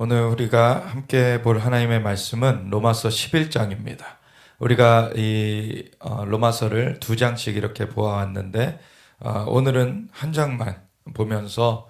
오늘 우리가 함께 볼 하나님의 말씀은 로마서 11장입니다. 우리가 이 로마서를 두 장씩 이렇게 보아왔는데 오늘은 한 장만 보면서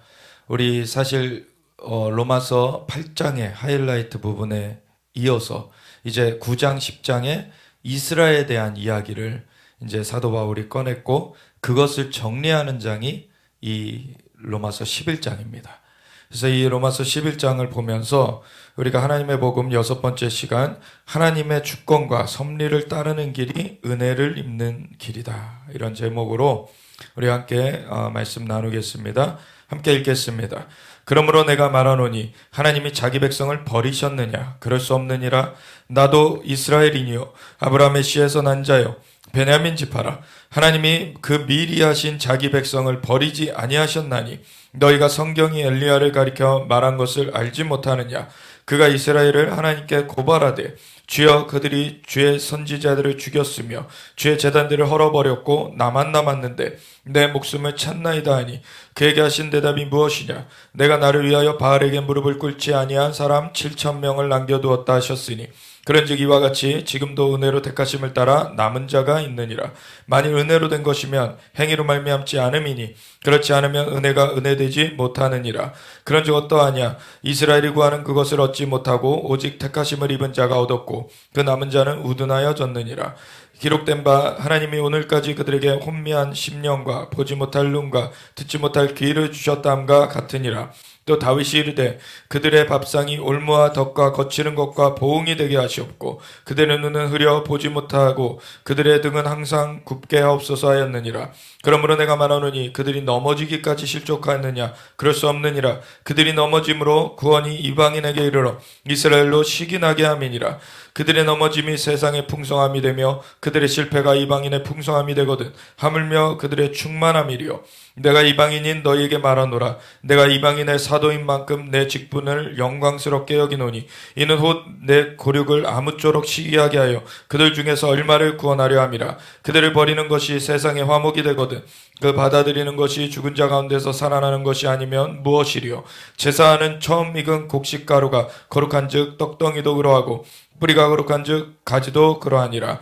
우리 사실 로마서 8장의 하이라이트 부분에 이어서 이제 9장, 10장에 이스라엘에 대한 이야기를 이제 사도 바울이 꺼냈고 그것을 정리하는 장이 이 로마서 11장입니다. 그래서 이 로마서 11장을 보면서 우리가 하나님의 복음 6번째 시간, 하나님의 주권과 섭리를 따르는 길이 은혜를 입는 길이다, 이런 제목으로 우리 함께 말씀 나누겠습니다. 함께 읽겠습니다. 그러므로 내가 말하노니 하나님이 자기 백성을 버리셨느냐? 그럴 수 없느니라. 나도 이스라엘이니요 아브라함의 씨에서 난 자요 베냐민 지파라. 하나님이 그 미리 하신 자기 백성을 버리지 아니하셨나니 너희가 성경이 엘리야를 가리켜 말한 것을 알지 못하느냐? 그가 이스라엘을 하나님께 고발하되 주여 그들이 주의 선지자들을 죽였으며 주의 제단들을 헐어버렸고 나만 남았는데 내 목숨을 찾나이다 하니 그에게 하신 대답이 무엇이냐? 내가 나를 위하여 바알에게 무릎을 꿇지 아니한 사람 7,000명을 남겨두었다 하셨으니 그런즉 이와 같이 지금도 은혜로 택하심을 따라 남은 자가 있느니라. 만일 은혜로 된 것이면 행위로 말미암지 않음이니 그렇지 않으면 은혜가 은혜되지 못하느니라. 그런즉 어떠하냐? 이스라엘이 구하는 그것을 얻지 못하고 오직 택하심을 입은 자가 얻었고 그 남은 자는 우둔하여 졌느니라. 기록된 바 하나님이 오늘까지 그들에게 혼미한 심령과 보지 못할 눈과 듣지 못할 귀를 주셨다함과 같으니라. 또 다윗이 이르되 그들의 밥상이 올무와 덕과 거치는 것과 보응이 되게 하시옵고 그들의 눈은 흐려 보지 못하고 그들의 등은 항상 굽게 하옵소서 하였느니라. 그러므로 내가 말하노니 그들이 넘어지기까지 실족하였느냐? 그럴 수 없느니라. 그들이 넘어짐으로 구원이 이방인에게 이르러 이스라엘로 시기나게 함이니라. 그들의 넘어짐이 세상의 풍성함이 되며 그들의 실패가 이방인의 풍성함이 되거든 하물며 그들의 충만함이리요. 내가 이방인인 너희에게 말하노라. 내가 이방인의 사도인 만큼 내 직분을 영광스럽게 여기노니 이는 곧 내 고륙을 아무쪼록 시기하게 하여 그들 중에서 얼마를 구원하려 함이라. 그들을 버리는 것이 세상의 화목이 되거든 그 받아들이는 것이 죽은 자 가운데서 살아나는 것이 아니면 무엇이리요? 제사하는 처음 익은 곡식가루가 거룩한 즉 떡덩이도 그러하고 뿌리가 거룩한 즉 가지도 그러하니라.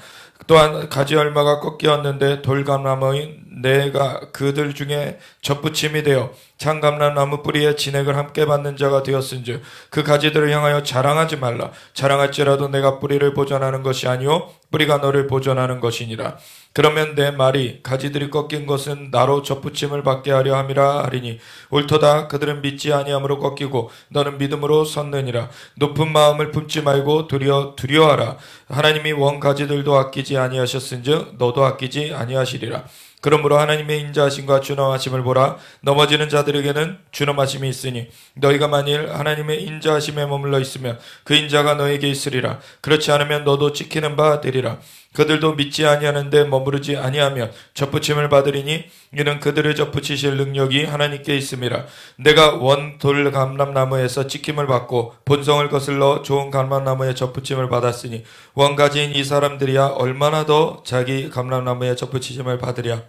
또한 가지 얼마가 꺾이었는데 돌감나무인 내가 그들 중에 접붙임이 되어 참감람나무 뿌리에 진액을 함께 받는 자가 되었은즉 그 가지들을 향하여 자랑하지 말라. 자랑할지라도 내가 뿌리를 보존하는 것이 아니요 뿌리가 너를 보존하는 것이니라. 그러면 내 말이 가지들이 꺾인 것은 나로 접붙임을 받게 하려 함이라 하리니 옳도다. 그들은 믿지 아니함으로 꺾이고 너는 믿음으로 섰느니라. 높은 마음을 품지 말고 두려워하라. 하나님이 원 가지들도 아끼지 아니하셨은즉 너도 아끼지 아니하시리라. 그러므로 하나님의 인자하심과 준엄하심을 보라. 넘어지는 자들에게는 준엄하심이 있으니 너희가 만일 하나님의 인자하심에 머물러 있으면 그 인자가 너에게 있으리라. 그렇지 않으면 너도 지키는 바 되리라. 그들도 믿지 아니하는데 머무르지 아니하면 접붙임을 받으리니 이는 그들을 접붙이실 능력이 하나님께 있음이라. 내가 원 돌 감람나무에서 지킴을 받고 본성을 거슬러 좋은 감람나무에 접붙임을 받았으니 원가지인 이 사람들이야 얼마나 더 자기 감람나무에 접붙이심을 받으랴.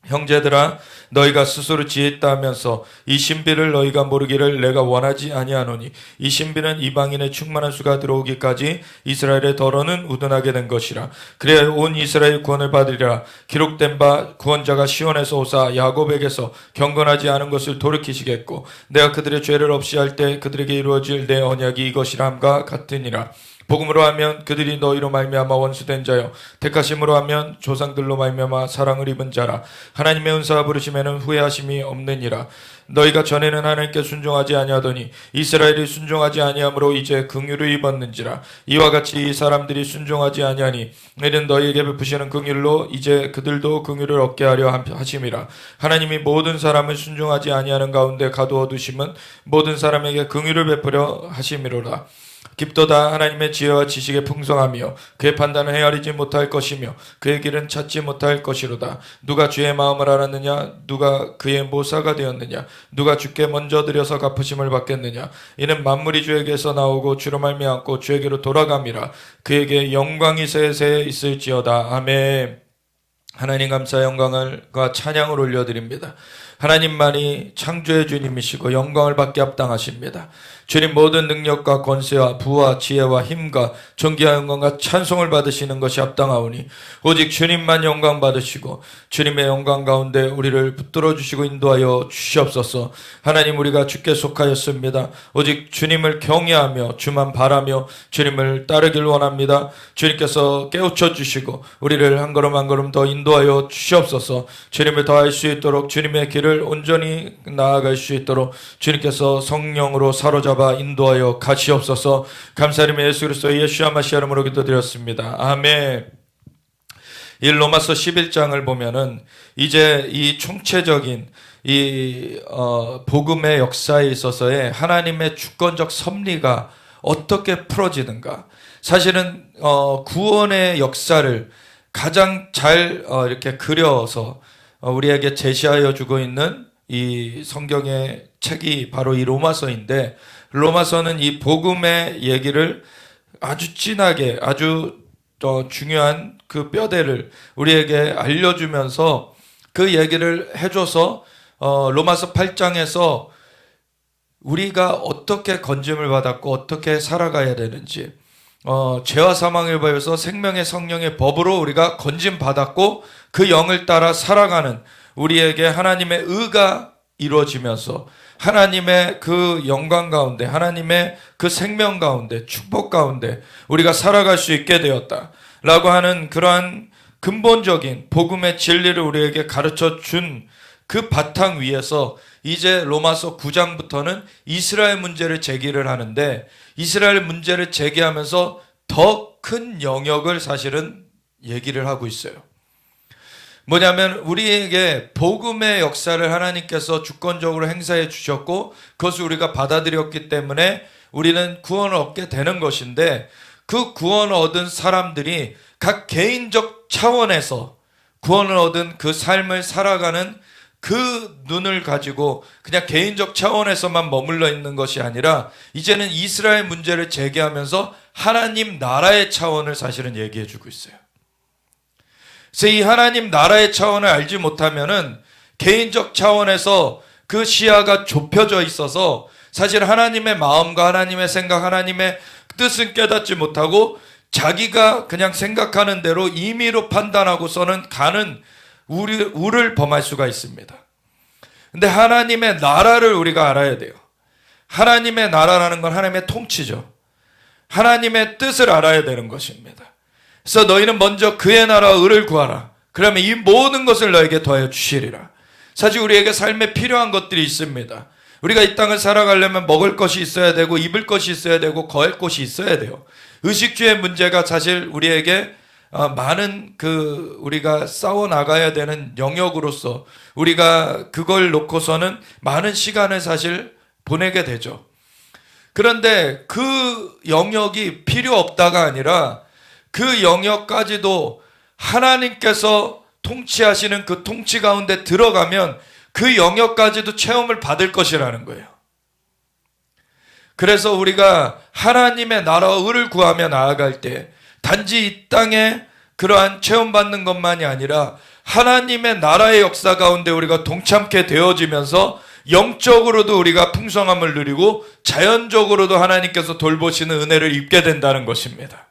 형제들아 너희가 스스로 지혜있다 하면서 이 신비를 너희가 모르기를 내가 원하지 아니하노니 이 신비는 이방인의 충만한 수가 들어오기까지 이스라엘의 덜어는 우둔하게 된 것이라. 그래야 온 이스라엘 구원을 받으리라. 기록된 바 구원자가 시온에서 오사 야곱에게서 경건하지 않은 것을 돌이키시겠고 내가 그들의 죄를 없이 할 때 그들에게 이루어질 내 언약이 이것이라 함과 같으니라. 복음으로 하면 그들이 너희로 말미암아 원수된 자요 택하심으로 하면 조상들로 말미암아 사랑을 입은 자라. 하나님의 은사와 부르심에는 후회하심이 없느니라. 너희가 전에는 하나님께 순종하지 아니하더니 이스라엘이 순종하지 아니함으로 이제 긍휼을 입었는지라. 이와 같이 이 사람들이 순종하지 아니하니 이는 너희에게 베푸시는 긍휼로 이제 그들도 긍휼을 얻게 하려 하심이라. 하나님이 모든 사람을 순종하지 아니하는 가운데 가두어 두심은 모든 사람에게 긍휼을 베푸려 하심이로라. 깊도다. 하나님의 지혜와 지식의 풍성하며 그의 판단을 헤아리지 못할 것이며 그의 길은 찾지 못할 것이로다. 누가 주의 마음을 알았느냐? 누가 그의 모사가 되었느냐? 누가 주께 먼저 드려서 갚으심을 받겠느냐? 이는 만물이 주에게서 나오고 주로 말미암고 주에게로 돌아감이라. 그에게 영광이 세세 있을지어다. 아멘. 하나님 감사 영광과 찬양을 올려드립니다. 하나님만이 창조의 주님이시고 영광을 받게 합당하십니다. 주님 모든 능력과 권세와 부와 지혜와 힘과 존귀와 영광과 찬송을 받으시는 것이 합당하오니 오직 주님만 영광 받으시고 주님의 영광 가운데 우리를 붙들어 주시고 인도하여 주시옵소서. 하나님, 우리가 주께 속하였습니다. 오직 주님을 경외하며 주만 바라며 주님을 따르길 원합니다. 주님께서 깨우쳐 주시고 우리를 한 걸음 한 걸음 더 인도하여 주시옵소서. 주님을 더할 수 있도록 주님의 길을 온전히 나아갈 수 있도록 주님께서 성령으로 사로잡아 인도하여 가시옵소서. 감사드리며 예수 그리스도의 예수와 마시아 이름으로 기도드렸습니다. 아멘. 이 로마서 11장을 보면은 이제 이 총체적인 이 복음의 역사에 있어서의 하나님의 주권적 섭리가 어떻게 풀어지는가. 사실은 구원의 역사를 가장 잘 이렇게 그려서 우리에게 제시하여 주고 있는 이 성경의 책이 바로 이 로마서인데, 로마서는 이 복음의 얘기를 아주 진하게, 아주 중요한 그 뼈대를 우리에게 알려주면서 그 얘기를 해줘서 로마서 8장에서 우리가 어떻게 건짐을 받았고 어떻게 살아가야 되는지, 죄와 사망을 벌여서 생명의 성령의 법으로 우리가 건짐 받았고 그 영을 따라 살아가는 우리에게 하나님의 의가 이루어지면서 하나님의 그 영광 가운데, 하나님의 그 생명 가운데, 축복 가운데 우리가 살아갈 수 있게 되었다라고 하는 그러한 근본적인 복음의 진리를 우리에게 가르쳐 준 그 바탕 위에서 이제 로마서 9장부터는 이스라엘 문제를 제기를 하는데, 이스라엘 문제를 제기하면서 더 큰 영역을 사실은 얘기를 하고 있어요. 뭐냐면 우리에게 복음의 역사를 하나님께서 주권적으로 행사해 주셨고 그것을 우리가 받아들였기 때문에 우리는 구원을 얻게 되는 것인데, 그 구원을 얻은 사람들이 각 개인적 차원에서 구원을 얻은 그 삶을 살아가는 그 눈을 가지고 그냥 개인적 차원에서만 머물러 있는 것이 아니라 이제는 이스라엘 문제를 제기하면서 하나님 나라의 차원을 사실은 얘기해 주고 있어요. 그래서 이 하나님 나라의 차원을 알지 못하면은 개인적 차원에서 그 시야가 좁혀져 있어서 사실 하나님의 마음과 하나님의 생각, 하나님의 뜻은 깨닫지 못하고 자기가 그냥 생각하는 대로 임의로 판단하고서는 가는 우를 범할 수가 있습니다. 근데 하나님의 나라를 우리가 알아야 돼요. 하나님의 나라라는 건 하나님의 통치죠. 하나님의 뜻을 알아야 되는 것입니다. 그래서 너희는 먼저 그의 나라와 의를 구하라. 그러면 이 모든 것을 너에게 더하여 주시리라. 사실 우리에게 삶에 필요한 것들이 있습니다. 우리가 이 땅을 살아가려면 먹을 것이 있어야 되고 입을 것이 있어야 되고 거할 곳이 있어야 돼요. 의식주의 문제가 사실 우리에게 많은 우리가 싸워 나가야 되는 영역으로서 우리가 그걸 놓고서는 많은 시간을 사실 보내게 되죠. 그런데 그 영역이 필요 없다가 아니라 그 영역까지도 하나님께서 통치하시는 그 통치 가운데 들어가면 그 영역까지도 체험을 받을 것이라는 거예요. 그래서 우리가 하나님의 나라와 의를 구하며 나아갈 때 단지 이 땅에 그러한 체험받는 것만이 아니라 하나님의 나라의 역사 가운데 우리가 동참케 되어지면서 영적으로도 우리가 풍성함을 누리고 자연적으로도 하나님께서 돌보시는 은혜를 입게 된다는 것입니다.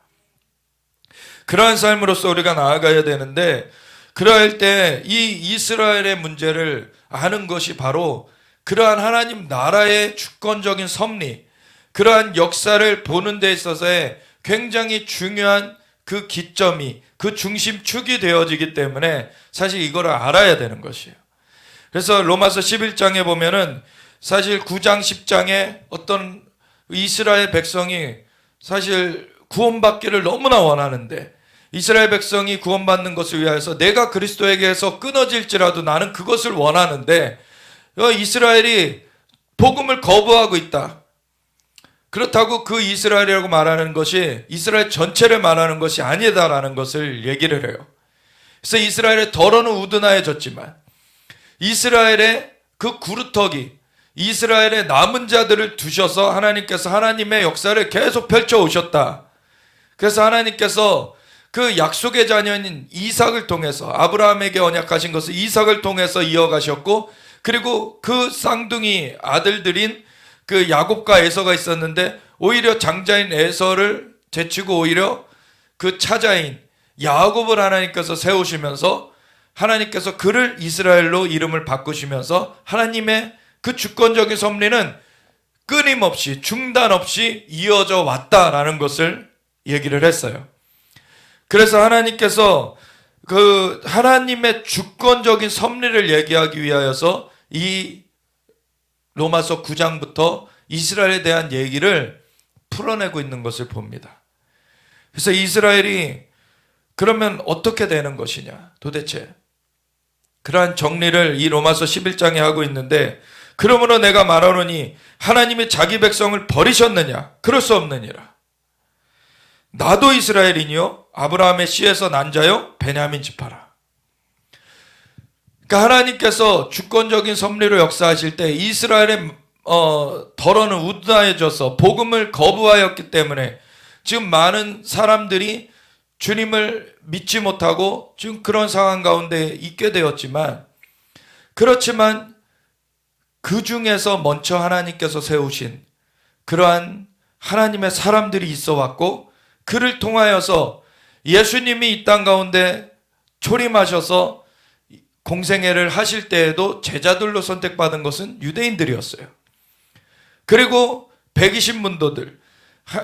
그러한 삶으로서 우리가 나아가야 되는데, 그러할 때 이 이스라엘의 문제를 아는 것이 바로 그러한 하나님 나라의 주권적인 섭리, 그러한 역사를 보는 데 있어서의 굉장히 중요한 그 기점이, 그 중심축이 되어지기 때문에 사실 이거를 알아야 되는 것이에요. 그래서 로마서 11장에 보면은 사실 9장 10장에 어떤 이스라엘 백성이 사실 구원받기를 너무나 원하는데, 이스라엘 백성이 구원받는 것을 위하여서 내가 그리스도에게서 끊어질지라도 나는 그것을 원하는데 이스라엘이 복음을 거부하고 있다. 그렇다고 그 이스라엘이라고 말하는 것이 이스라엘 전체를 말하는 것이 아니다라는 것을 얘기를 해요. 그래서 이스라엘의 더러는 우둔하여졌지만 이스라엘의 그 구루터기, 이스라엘의 남은 자들을 두셔서 하나님께서 하나님의 역사를 계속 펼쳐오셨다. 그래서 하나님께서 그 약속의 자녀인 이삭을 통해서 아브라함에게 언약하신 것을 이삭을 통해서 이어가셨고, 그리고 그 쌍둥이 아들들인 그 야곱과 에서가 있었는데 오히려 장자인 에서를 제치고 오히려 그 차자인 야곱을 하나님께서 세우시면서 하나님께서 그를 이스라엘로 이름을 바꾸시면서 하나님의 그 주권적인 섭리는 끊임없이 중단 없이 이어져 왔다라는 것을 얘기를 했어요. 그래서 하나님께서 그 하나님의 주권적인 섭리를 얘기하기 위하여서 이 로마서 9장부터 이스라엘에 대한 얘기를 풀어내고 있는 것을 봅니다. 그래서 이스라엘이 그러면 어떻게 되는 것이냐 도대체 그러한 정리를 이 로마서 11장에 하고 있는데, 그러므로 내가 말하노니 하나님이 자기 백성을 버리셨느냐? 그럴 수 없느니라. 나도 이스라엘이니요 아브라함의 씨에서 난 자요 베냐민 지파라. 그러니까 하나님께서 주권적인 섭리로 역사하실 때 이스라엘의 덜어는 우둔해져서 복음을 거부하였기 때문에 지금 많은 사람들이 주님을 믿지 못하고 지금 그런 상황 가운데 있게 되었지만, 그렇지만 그 중에서 먼저 하나님께서 세우신 그러한 하나님의 사람들이 있어 왔고, 그를 통하여서 예수님이 이 땅 가운데 초림하셔서 공생애를 하실 때에도 제자들로 선택받은 것은 유대인들이었어요. 그리고 120문도들,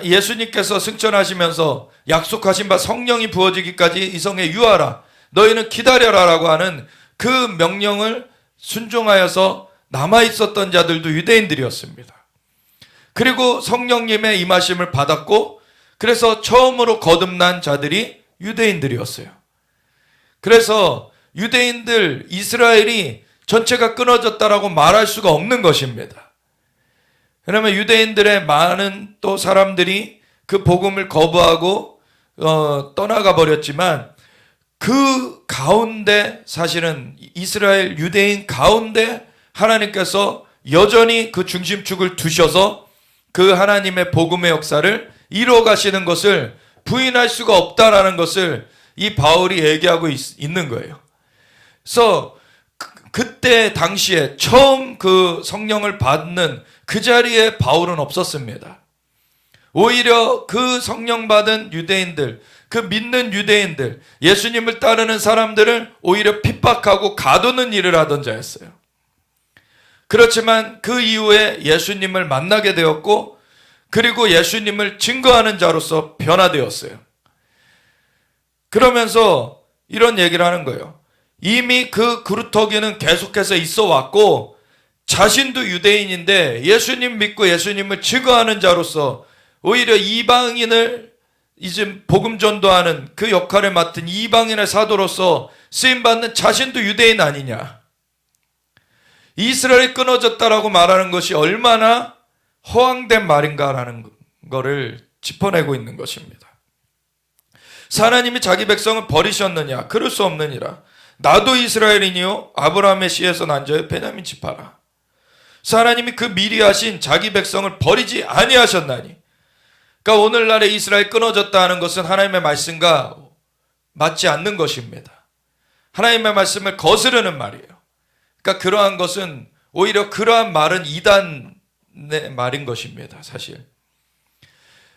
예수님께서 승천하시면서 약속하신 바 성령이 부어지기까지 이 성에 유하라, 너희는 기다려라 라고 하는 그 명령을 순종하여서 남아있었던 자들도 유대인들이었습니다. 그리고 성령님의 임하심을 받았고, 그래서 처음으로 거듭난 자들이 유대인들이었어요. 그래서 유대인들, 이스라엘이 전체가 끊어졌다라고 말할 수가 없는 것입니다. 왜냐하면 유대인들의 많은 또 사람들이 그 복음을 거부하고 떠나가 버렸지만, 그 가운데 사실은 이스라엘 유대인 가운데 하나님께서 여전히 그 중심축을 두셔서 그 하나님의 복음의 역사를 이루어 가시는 것을 부인할 수가 없다라는 것을 이 바울이 얘기하고 있는 거예요. 그래서 그때 당시에 처음 그 성령을 받는 그 자리에 바울은 없었습니다. 오히려 그 성령 받은 유대인들, 그 믿는 유대인들, 예수님을 따르는 사람들을 오히려 핍박하고 가두는 일을 하던 자였어요. 그렇지만 그 이후에 예수님을 만나게 되었고, 그리고 예수님을 증거하는 자로서 변화되었어요. 그러면서 이런 얘기를 하는 거예요. 이미 그 그루터기는 계속해서 있어 왔고, 자신도 유대인인데 예수님 믿고 예수님을 증거하는 자로서 오히려 이방인을 이제 복음 전도하는 그 역할을 맡은 이방인의 사도로서 쓰임받는 자신도 유대인 아니냐. 이스라엘이 끊어졌다라고 말하는 것이 얼마나 허황된 말인가라는 거를 짚어내고 있는 것입니다. 하나님이 자기 백성을 버리셨느냐? 그럴 수 없느니라. 나도 이스라엘이니요 아브라함의 씨에서 난 자요 베냐민 지파라. 하나님이 그 미리 하신 자기 백성을 버리지 아니하셨나니. 그러니까 오늘날의 이스라엘 끊어졌다 하는 것은 하나님의 말씀과 맞지 않는 것입니다. 하나님의 말씀을 거스르는 말이에요. 그러니까 그러한 것은 오히려 그러한 말은 이단의 말인 것입니다.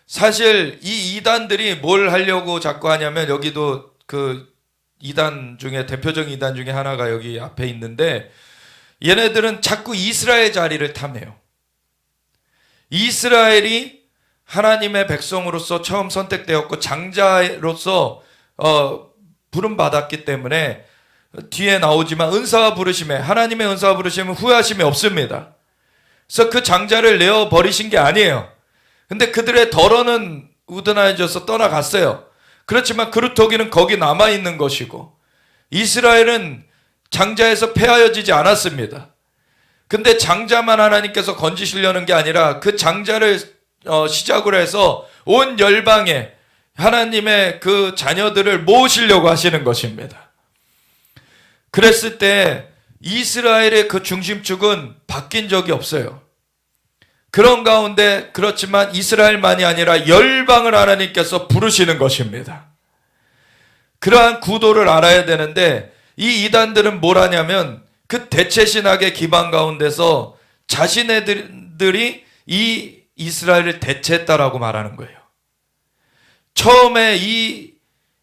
사실 이 이단들이 뭘 하려고 자꾸 하냐면, 여기도 그 이단 중에 대표적인 이단 중에 하나가 여기 앞에 있는데, 얘네들은 자꾸 이스라엘 자리를 탐해요. 이스라엘이 하나님의 백성으로서 처음 선택되었고 장자로서 부름받았기 때문에 뒤에 나오지만 은사와 부르심에, 하나님의 은사와 부르심은 후회하심이 없습니다. 그래서 그 장자를 내어버리신 게 아니에요. 근데 그들의 덜어는 우둔해져서 떠나갔어요. 그렇지만 그루터기는 거기 남아있는 것이고, 이스라엘은 장자에서 폐하여지지 않았습니다. 근데 장자만 하나님께서 건지시려는 게 아니라 그 장자를 시작으로 해서 온 열방에 하나님의 그 자녀들을 모으시려고 하시는 것입니다. 그랬을 때 이스라엘의 그 중심축은 바뀐 적이 없어요. 그런 가운데 그렇지만 이스라엘만이 아니라 열방을 하나님께서 부르시는 것입니다. 그러한 구도를 알아야 되는데, 이 이단들은 뭘 하냐면 그 대체 신학의 기반 가운데서 자신네들이 이 이스라엘을 대체했다라고 말하는 거예요. 처음에 이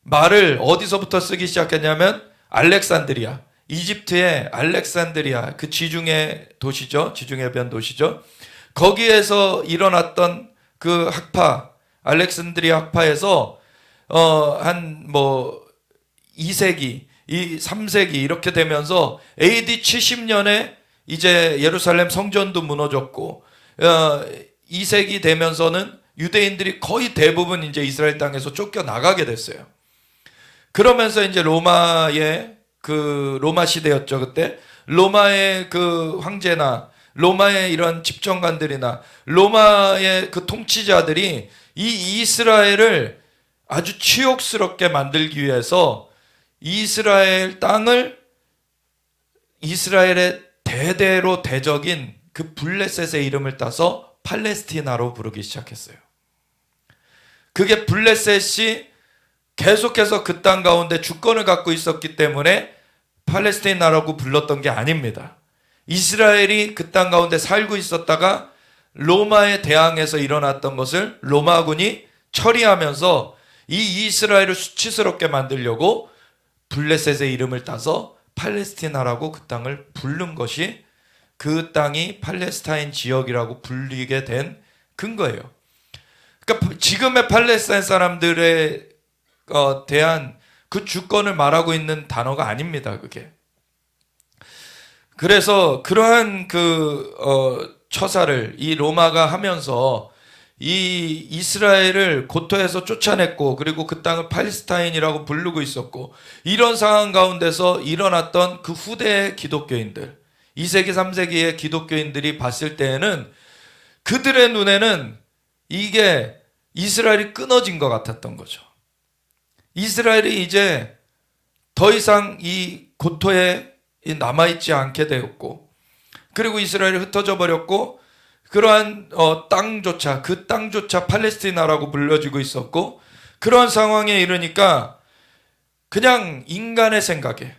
말을 어디서부터 쓰기 시작했냐면 알렉산드리아, 이집트의 알렉산드리아, 그 지중해 도시죠. 지중해변 도시죠. 거기에서 일어났던 그 학파, 알렉산드리아 학파에서 한 2세기, 3세기 이렇게 되면서 AD 70년에 이제 예루살렘 성전도 무너졌고 2세기 되면서는 유대인들이 거의 대부분 이제 이스라엘 땅에서 쫓겨나가게 됐어요. 그러면서 이제 로마의 그 로마 시대였죠. 그때 로마의 그 황제나 로마의 이런 집정관들이나 로마의 그 통치자들이 이 이스라엘을 아주 치욕스럽게 만들기 위해서 이스라엘 땅을 이스라엘의 대대로 대적인 그 블레셋의 이름을 따서 팔레스티나로 부르기 시작했어요. 그게 블레셋이 계속해서 그 땅 가운데 주권을 갖고 있었기 때문에 팔레스티나라고 불렀던 게 아닙니다. 이스라엘이 그 땅 가운데 살고 있었다가 로마에 대항해서 일어났던 것을 로마군이 처리하면서 이 이스라엘을 수치스럽게 만들려고 블레셋의 이름을 따서 팔레스티나라고 그 땅을 부른 것이 그 땅이 팔레스타인 지역이라고 불리게 된 근거예요. 그러니까 지금의 팔레스타인 사람들에 대한 그 주권을 말하고 있는 단어가 아닙니다. 그게. 그래서 그러한 처사를 이 로마가 하면서 이 이스라엘을 고토에서 쫓아냈고, 그리고 그 땅을 팔레스타인이라고 부르고 있었고, 이런 상황 가운데서 일어났던 그 후대의 기독교인들, 2세기 3세기의 기독교인들이 봤을 때에는 그들의 눈에는 이게 이스라엘이 끊어진 것 같았던 거죠. 이스라엘이 이제 더 이상 이 고토에 남아있지 않게 되었고, 그리고 이스라엘이 흩어져 버렸고, 그러한 그 땅조차 팔레스티나라고 불려지고 있었고, 그러한 상황에 이르니까 그냥 인간의 생각에,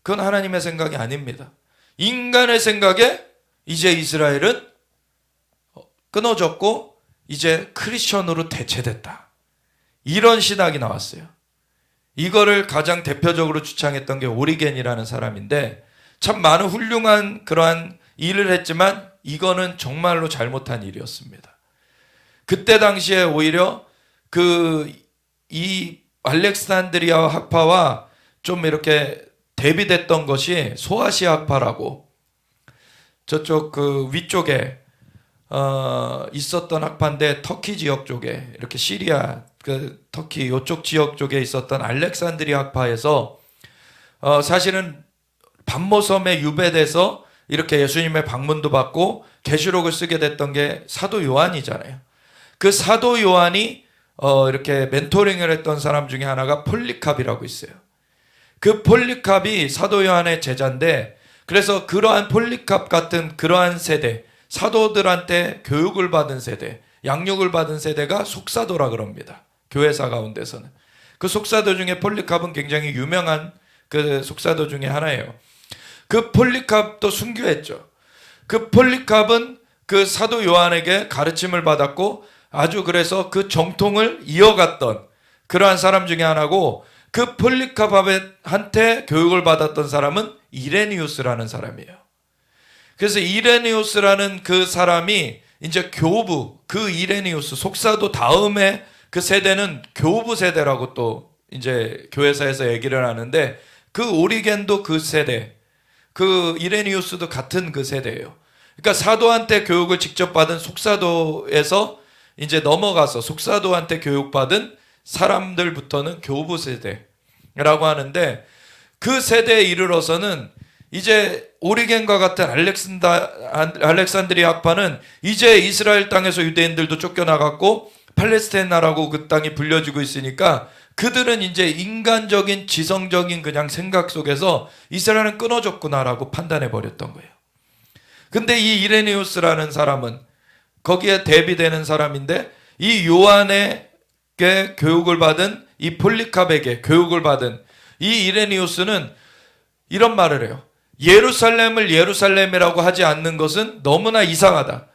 그건 하나님의 생각이 아닙니다. 인간의 생각에 이제 이스라엘은 끊어졌고 이제 크리스천으로 대체됐다. 이런 신학이 나왔어요. 이거를 가장 대표적으로 주창했던 게 오리겐이라는 사람인데, 참 많은 훌륭한 그러한 일을 했지만 이거는 정말로 잘못한 일이었습니다. 그때 당시에 오히려 이 알렉산드리아 학파와 좀 이렇게 대비됐던 것이 소아시아 학파라고, 저쪽 그 위쪽에 있었던 학파인데, 터키 지역 쪽에, 이렇게 시리아, 그 터키 이쪽 지역 쪽에 있었던 알렉산드리아 학파에서 사실은 반모섬에 유배돼서 이렇게 예수님의 방문도 받고 계시록을 쓰게 됐던 게 사도 요한이잖아요. 그 사도 요한이 이렇게 멘토링을 했던 사람 중에 하나가 폴리캅이라고 있어요. 그 폴리캅이 사도 요한의 제자인데, 그래서 그러한 폴리캅 같은 그러한 세대, 사도들한테 교육을 받은 세대, 양육을 받은 세대가 속사도라 그럽니다. 교회사 가운데서는. 그 속사도 중에 폴리캅은 굉장히 유명한 그 속사도 중에 하나예요. 그 폴리캅도 순교했죠. 그 폴리캅은 그 사도 요한에게 가르침을 받았고, 아주 그래서 그 정통을 이어갔던 그러한 사람 중에 하나고, 그 폴리캅한테 교육을 받았던 사람은 이레니우스라는 사람이에요. 그래서 이레니우스라는 그 사람이 이제 교부, 그 이레니우스, 속사도 다음에 그 세대는 교부 세대라고 또 이제 교회사에서 얘기를 하는데, 그 오리겐도 그 세대, 그 이레니우스도 같은 그 세대예요. 그러니까 사도한테 교육을 직접 받은 속사도에서 이제 넘어가서 속사도한테 교육받은 사람들부터는 교부 세대라고 하는데, 그 세대에 이르러서는 이제 오리겐과 같은 알렉산드리아 학파는 이제 이스라엘 땅에서 유대인들도 쫓겨나갔고 팔레스타인나라고 그 땅이 불려지고 있으니까, 그들은 이제 인간적인 지성적인 그냥 생각 속에서 이스라엘은 끊어졌구나라고 판단해 버렸던 거예요. 근데 이 이레니우스라는 사람은 거기에 대비되는 사람인데, 이 요한에게 교육을 받은 이 폴리캅에게 교육을 받은 이 이레니우스는 이런 말을 해요. 예루살렘을 예루살렘이라고 하지 않는 것은 너무나 이상하다.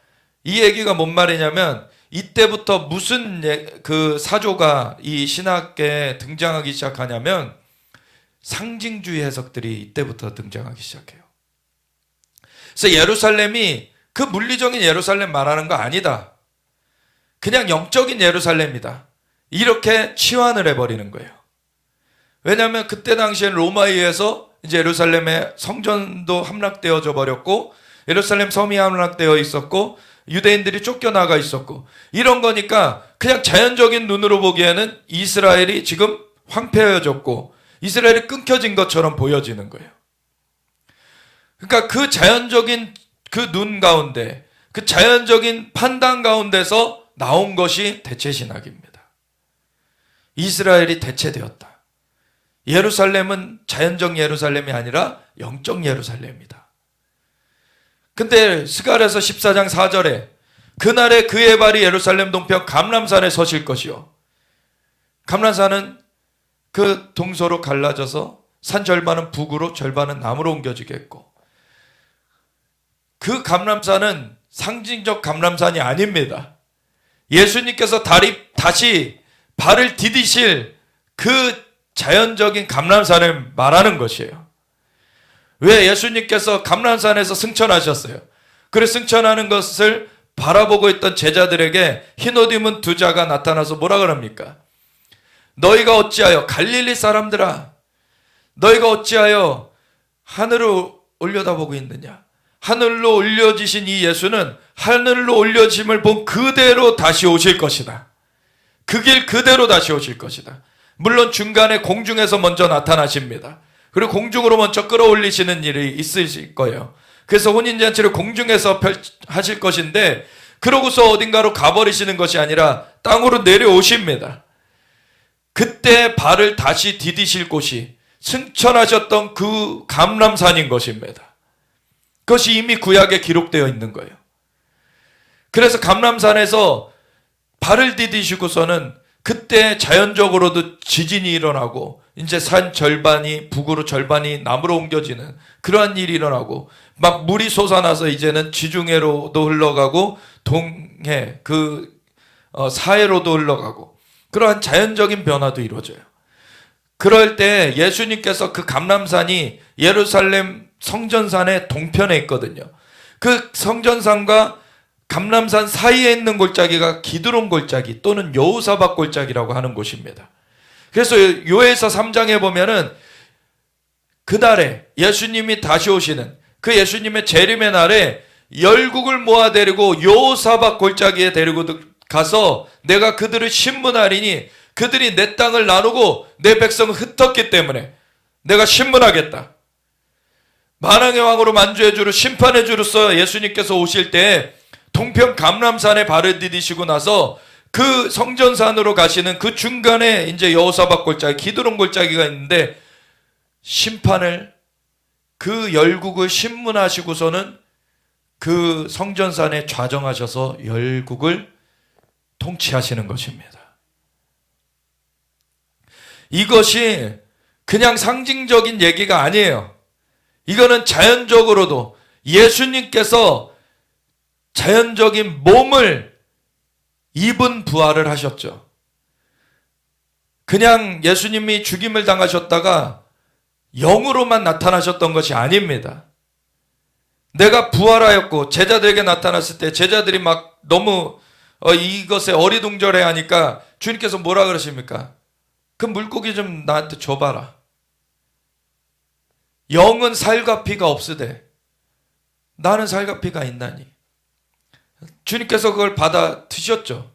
이 얘기가 뭔 말이냐면 이때부터 무슨 그 사조가 이 신학계에 등장하기 시작하냐면 상징주의 해석들이 이때부터 등장하기 시작해요. 그래서 예루살렘이 그 물리적인 예루살렘 말하는 거 아니다. 그냥 영적인 예루살렘이다. 이렇게 치환을 해버리는 거예요. 왜냐하면 그때 당시에 로마에 의해서 이제 예루살렘의 성전도 함락되어져 버렸고 예루살렘 섬이 함락되어 있었고 유대인들이 쫓겨나가 있었고 이런 거니까 그냥 자연적인 눈으로 보기에는 이스라엘이 지금 황폐해졌고 이스라엘이 끊겨진 것처럼 보여지는 거예요. 그러니까 그 자연적인 그 눈 가운데 그 자연적인 판단 가운데서 나온 것이 대체신학입니다. 이스라엘이 대체되었다. 예루살렘은 자연적 예루살렘이 아니라 영적 예루살렘이다. 근데 스가랴서 14장 4절에 그날에 그의 발이 예루살렘 동편 감람산에 서실 것이요. 감람산은 그 동서로 갈라져서 산 절반은 북으로 절반은 남으로 옮겨지겠고 그 감람산은 상징적 감람산이 아닙니다. 예수님께서 다시 발을 디디실 그 자연적인 감람산을 말하는 것이에요. 왜 예수님께서 감람산에서 승천하셨어요? 그래서 승천하는 것을 바라보고 있던 제자들에게 흰 옷 입은 두 자가 나타나서 뭐라 그럽니까? 너희가 어찌하여 갈릴리 사람들아 너희가 어찌하여 하늘을 올려다보고 있느냐? 하늘로 올려지신 이 예수는 하늘로 올려짐을 본 그대로 다시 오실 것이다. 그 길 그대로 다시 오실 것이다. 물론 중간에 공중에서 먼저 나타나십니다. 그리고 공중으로 먼저 끌어올리시는 일이 있으실 거예요. 그래서 혼인잔치를 공중에서 하실 것인데 그러고서 어딘가로 가버리시는 것이 아니라 땅으로 내려오십니다. 그때 발을 다시 디디실 곳이 승천하셨던 그 감람산인 것입니다. 그것이 이미 구약에 기록되어 있는 거예요. 그래서 감람산에서 발을 디디시고서는 그때 자연적으로도 지진이 일어나고 이제 산 절반이 북으로 절반이 남으로 옮겨지는 그러한 일이 일어나고 막 물이 솟아나서 이제는 지중해로도 흘러가고 동해 사해로도 흘러가고 그러한 자연적인 변화도 이루어져요. 그럴 때 예수님께서 그 감람산이 예루살렘 성전산의 동편에 있거든요. 그 성전산과 감람산 사이에 있는 골짜기가 기드론 골짜기 또는 여호사밧 골짜기라고 하는 곳입니다. 그래서 요에서 3장에 보면은 그날에 예수님이 다시 오시는 그 예수님의 재림의 날에 열국을 모아 데리고 여호사밧 골짜기에 데리고 가서 내가 그들을 신문하리니 그들이 내 땅을 나누고 내 백성을 흩었기 때문에 내가 신문하겠다. 만왕의 왕으로 만주의 주로 심판의 주로서 예수님께서 오실 때 동편 감람산에 발을 디디시고 나서 그 성전산으로 가시는 그 중간에 이제 여호사밧 골짜기, 기드론 골짜기가 있는데 심판을 그 열국을 심문하시고서는 그 성전산에 좌정하셔서 열국을 통치하시는 것입니다. 이것이 그냥 상징적인 얘기가 아니에요. 이거는 자연적으로도 예수님께서 자연적인 몸을 입은 부활을 하셨죠. 그냥 예수님이 죽임을 당하셨다가 영으로만 나타나셨던 것이 아닙니다. 내가 부활하였고 제자들에게 나타났을 때 제자들이 막 너무 이것에 어리둥절해 하니까 주님께서 뭐라 그러십니까? 그 물고기 좀 나한테 줘봐라. 영은 살과 피가 없으되 나는 살과 피가 있나니. 주님께서 그걸 받아 드셨죠.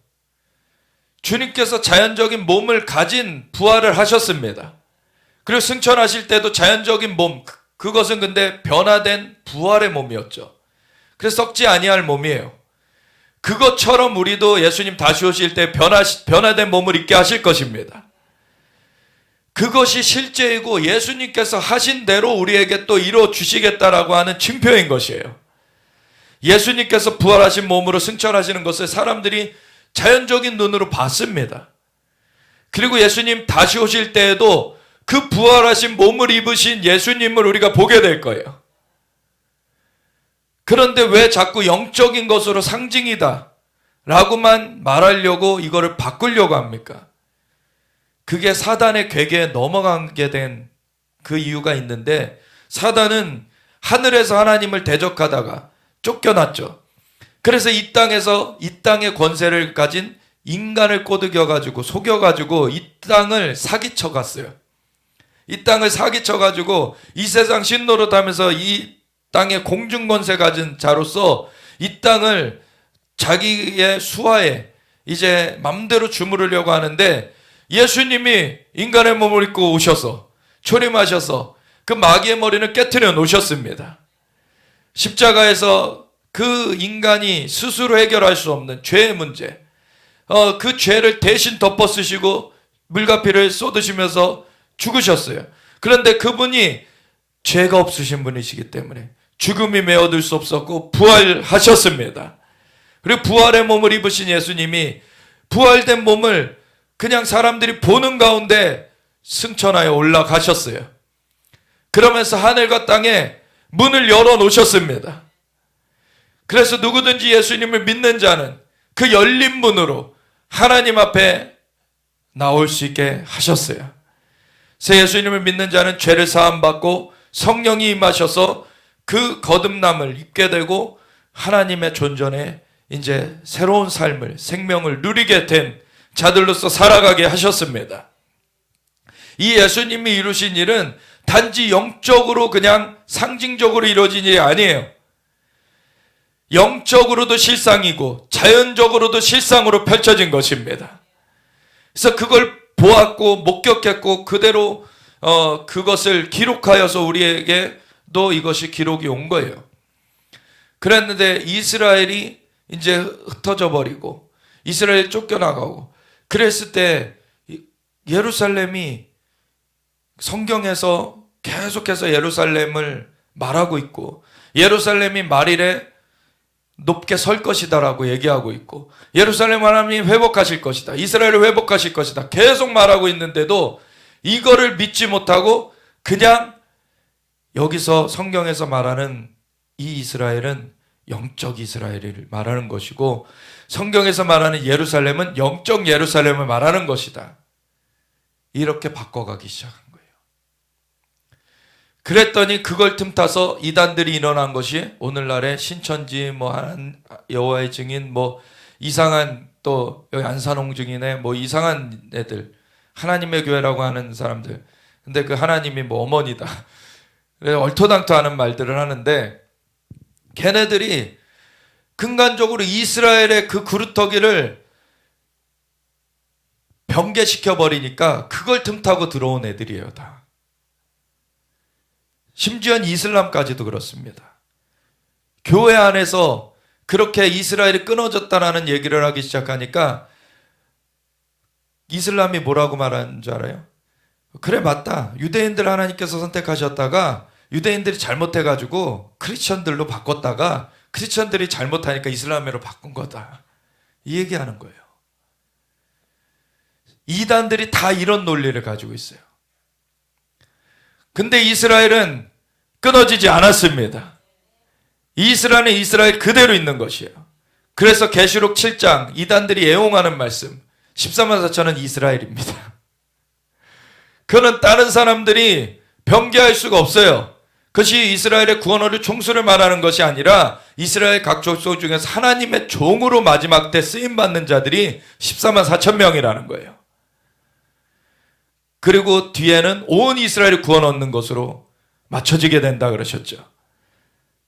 주님께서 자연적인 몸을 가진 부활을 하셨습니다. 그리고 승천하실 때도 자연적인 몸, 그것은 근데 변화된 부활의 몸이었죠. 그래서 썩지 아니할 몸이에요. 그것처럼 우리도 예수님 다시 오실 때 변화된 몸을 입게 하실 것입니다. 그것이 실제이고 예수님께서 하신 대로 우리에게 또 이루어 주시겠다라고 하는 징표인 것이에요. 예수님께서 부활하신 몸으로 승천하시는 것을 사람들이 자연적인 눈으로 봤습니다. 그리고 예수님 다시 오실 때에도 그 부활하신 몸을 입으신 예수님을 우리가 보게 될 거예요. 그런데 왜 자꾸 영적인 것으로 상징이다 라고만 말하려고 이거를 바꾸려고 합니까? 그게 사단의 괴계에 넘어가게 된 그 이유가 있는데, 사단은 하늘에서 하나님을 대적하다가 쫓겨났죠. 그래서 이 땅에서 이 땅의 권세를 가진 인간을 꼬드겨가지고 속여가지고 이 땅을 사기쳐 갔어요. 이 땅을 사기쳐가지고 이 세상 신노릇하면서 이 땅의 공중권세 가진 자로서 이 땅을 자기의 수하에 이제 맘대로 주무르려고 하는데, 예수님이 인간의 몸을 입고 오셔서 초림하셔서 그 마귀의 머리를 깨트려 놓으셨습니다. 십자가에서 그 인간이 스스로 해결할 수 없는 죄의 문제, 그 죄를 대신 덮어 쓰시고 물과 피를 쏟으시면서 죽으셨어요. 그런데 그분이 죄가 없으신 분이시기 때문에 죽음이 메어들 수 없었고 부활하셨습니다. 그리고 부활의 몸을 입으신 예수님이 부활된 몸을 그냥 사람들이 보는 가운데 승천하여 올라가셨어요. 그러면서 하늘과 땅에 문을 열어 놓으셨습니다. 그래서 누구든지 예수님을 믿는 자는 그 열린 문으로 하나님 앞에 나올 수 있게 하셨어요. 그래서 예수님을 믿는 자는 죄를 사함받고 성령이 임하셔서 그 거듭남을 입게 되고 하나님의 존전에 이제 새로운 삶을, 생명을 누리게 된 자들로서 살아가게 하셨습니다. 이 예수님이 이루신 일은 단지 영적으로 그냥 상징적으로 이루어진 일이 아니에요. 영적으로도 실상이고 자연적으로도 실상으로 펼쳐진 것입니다. 그래서 그걸 보았고 목격했고 그대로 그것을 기록하여서 우리에게도 이것이 기록이 온 거예요. 그랬는데 이스라엘이 이제 흩어져 버리고 이스라엘 쫓겨나가고 그랬을 때 예루살렘이, 성경에서 계속해서 예루살렘을 말하고 있고 예루살렘이 말일에 높게 설 것이다라고 얘기하고 있고 예루살렘 하나님이 회복하실 것이다, 이스라엘을 회복하실 것이다 계속 말하고 있는데도 이거를 믿지 못하고 그냥 여기서 성경에서 말하는 이 이스라엘은 영적 이스라엘을 말하는 것이고 성경에서 말하는 예루살렘은 영적 예루살렘을 말하는 것이다, 이렇게 바꿔가기 시작한 거예요. 그랬더니 그걸 틈타서 이단들이 일어난 것이 오늘날의 신천지, 여호와의 증인, 이상한, 또 여기 안산홍 증인의 이상한 애들, 하나님의 교회라고 하는 사람들. 근데 그 하나님이 어머니다, 얼토당토하는 말들을 하는데, 걔네들이 근간적으로 이스라엘의 그 그루터기를 변개시켜 버리니까 그걸 틈타고 들어온 애들이에요, 다. 심지어 이슬람까지도 그렇습니다. 교회 안에서 그렇게 이스라엘이 끊어졌다라는 얘기를 하기 시작하니까 이슬람이 뭐라고 말하는 줄 알아요? 그래, 맞다. 유대인들 하나님께서 선택하셨다가 유대인들이 잘못해가지고 크리스천들로 바꿨다가 크리스천들이 잘못하니까 이슬람으로 바꾼 거다, 이 얘기하는 거예요. 이단들이 다 이런 논리를 가지고 있어요. 근데 이스라엘은 끊어지지 않았습니다. 이스라엘은 이스라엘 그대로 있는 것이에요. 그래서 계시록 7장 이단들이 애용하는 말씀 14만 4천은 이스라엘입니다. 그는 다른 사람들이 변개할 수가 없어요. 그것이 이스라엘의 구원어를 총수를 말하는 것이 아니라 이스라엘 각 족속 중에서 하나님의 종으로 마지막 때 쓰임받는 자들이 14만 4천 명이라는 거예요. 그리고 뒤에는 온 이스라엘이 구원 얻는 것으로 맞춰지게 된다 그러셨죠.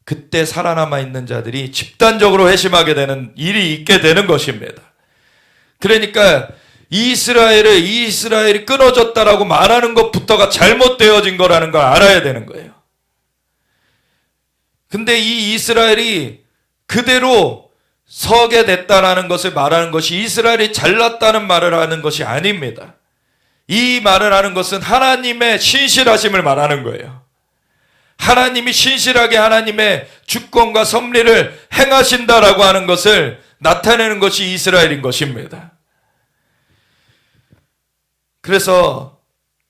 그때 살아남아 있는 자들이 집단적으로 회심하게 되는 일이 있게 되는 것입니다. 그러니까 이스라엘이 끊어졌다라고 말하는 것부터가 잘못되어진 거라는 걸 알아야 되는 거예요. 근데 이 이스라엘이 그대로 서게 됐다라는 것을 말하는 것이 이스라엘이 잘났다는 말을 하는 것이 아닙니다. 이 말을 하는 것은 하나님의 신실하심을 말하는 거예요. 하나님이 신실하게 하나님의 주권과 섭리를 행하신다라고 하는 것을 나타내는 것이 이스라엘인 것입니다. 그래서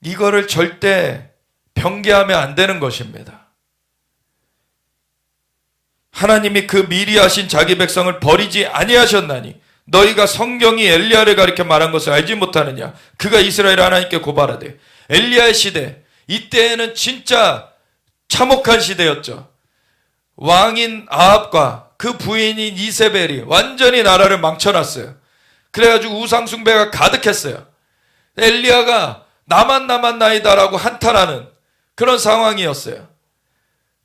이거를 절대 변개하면 안 되는 것입니다. 하나님이 그 미리 하신 자기 백성을 버리지 아니하셨나니 너희가 성경이 엘리야를 가리켜 말한 것을 알지 못하느냐. 그가 이스라엘을 하나님께 고발하되. 엘리야의 시대, 이때에는 진짜 참혹한 시대였죠. 왕인 아합과 그 부인인 이세벨이 완전히 나라를 망쳐놨어요. 그래가지고 우상숭배가 가득했어요. 엘리야가 나만 나이다라고 한탄하는 그런 상황이었어요.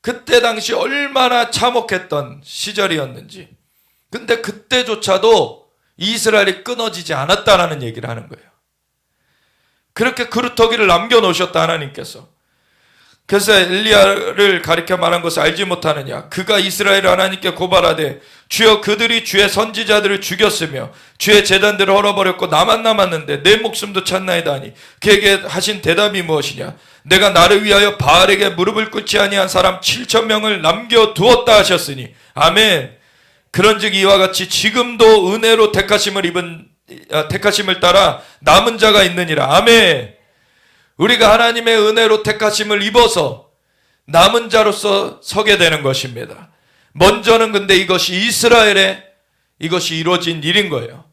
그때 당시 얼마나 참혹했던 시절이었는지. 근데 그때조차도 이스라엘이 끊어지지 않았다라는 얘기를 하는 거예요. 그렇게 그루터기를 남겨놓으셨다 하나님께서. 그래서 엘리야를 가리켜 말한 것을 알지 못하느냐. 그가 이스라엘을 하나님께 고발하되 주여 그들이 주의 선지자들을 죽였으며 주의 제단들을 헐어버렸고 나만 남았는데 내 목숨도 찾나이다 하니 그에게 하신 대답이 무엇이냐. 내가 나를 위하여 바알에게 무릎을 꿇지 아니한 사람 7,000명을 남겨두었다 하셨으니 아멘. 그런즉 이와 같이 지금도 은혜로 택하심을 따라 남은 자가 있느니라. 아멘. 우리가 하나님의 은혜로 택하심을 입어서 남은 자로서 서게 되는 것입니다. 먼저는 근데 이것이 이스라엘에 이것이 이루어진 일인 거예요.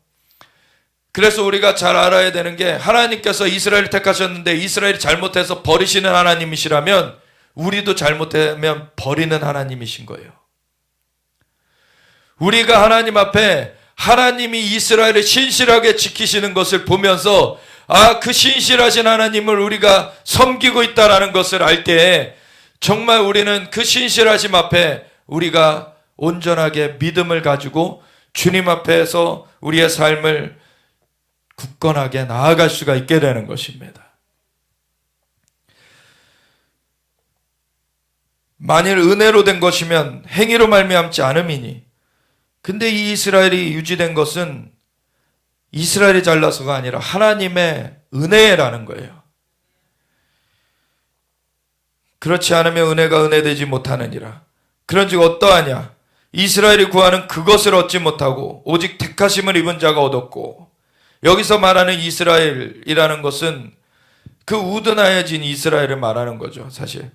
그래서 우리가 잘 알아야 되는 게 하나님께서 이스라엘을 택하셨는데 이스라엘이 잘못해서 버리시는 하나님이시라면 우리도 잘못하면 버리는 하나님이신 거예요. 우리가 하나님 앞에 하나님이 이스라엘을 신실하게 지키시는 것을 보면서 그 신실하신 하나님을 우리가 섬기고 있다는 것을 알 때 정말 우리는 그 신실하심 앞에 우리가 온전하게 믿음을 가지고 주님 앞에서 우리의 삶을 굳건하게 나아갈 수가 있게 되는 것입니다. 만일 은혜로 된 것이면 행위로 말미암지 않음이니. 근데 이 이스라엘이 유지된 것은 이스라엘이 잘나서가 아니라 하나님의 은혜라는 거예요. 그렇지 않으면 은혜가 은혜되지 못하느니라. 그런즉 어떠하냐. 이스라엘이 구하는 그것을 얻지 못하고 오직 택하심을 입은 자가 얻었고. 여기서 말하는 이스라엘이라는 것은 그 우드나여진 이스라엘을 말하는 거죠, 사실.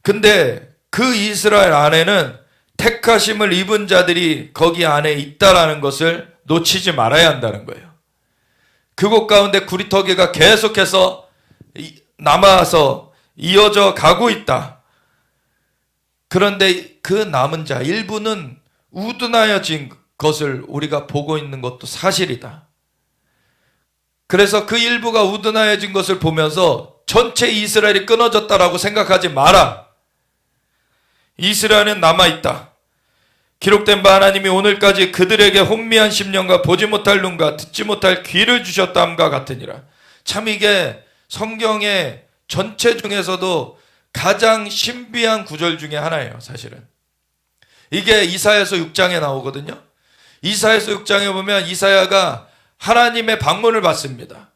근데 그 이스라엘 안에는 택하심을 입은 자들이 거기 안에 있다라는 것을 놓치지 말아야 한다는 거예요. 그곳 가운데 구리터기가 계속해서 남아서 이어져 가고 있다. 그런데 그 남은 자 일부는 우둔하여진 것을 우리가 보고 있는 것도 사실이다. 그래서 그 일부가 우둔하여진 것을 보면서 전체 이스라엘이 끊어졌다라고 생각하지 마라. 이스라엘은 남아있다. 기록된 바 하나님이 오늘까지 그들에게 혼미한 심령과 보지 못할 눈과 듣지 못할 귀를 주셨다함과 같으니라. 참 이게 성경의 전체 중에서도 가장 신비한 구절 중에 하나예요, 사실은. 이게 이사야서 6장에 나오거든요. 이사야서 6장에 보면 이사야가 하나님의 방문을 받습니다.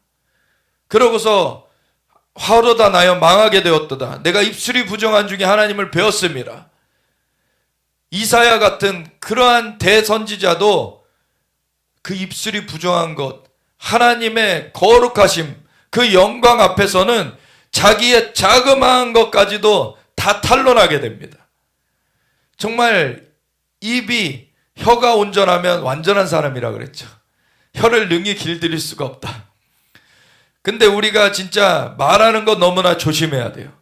그러고서 화로다 나여 망하게 되었도다. 내가 입술이 부정한 중에 하나님을 배웠습니다. 이사야 같은 그러한 대선지자도 그 입술이 부정한 것, 하나님의 거룩하심, 그 영광 앞에서는 자기의 자그마한 것까지도 다 탄론하게 됩니다. 정말 입이, 혀가 온전하면 완전한 사람이라 그랬죠. 혀를 능히 길들일 수가 없다. 근데 우리가 진짜 말하는 거 너무나 조심해야 돼요.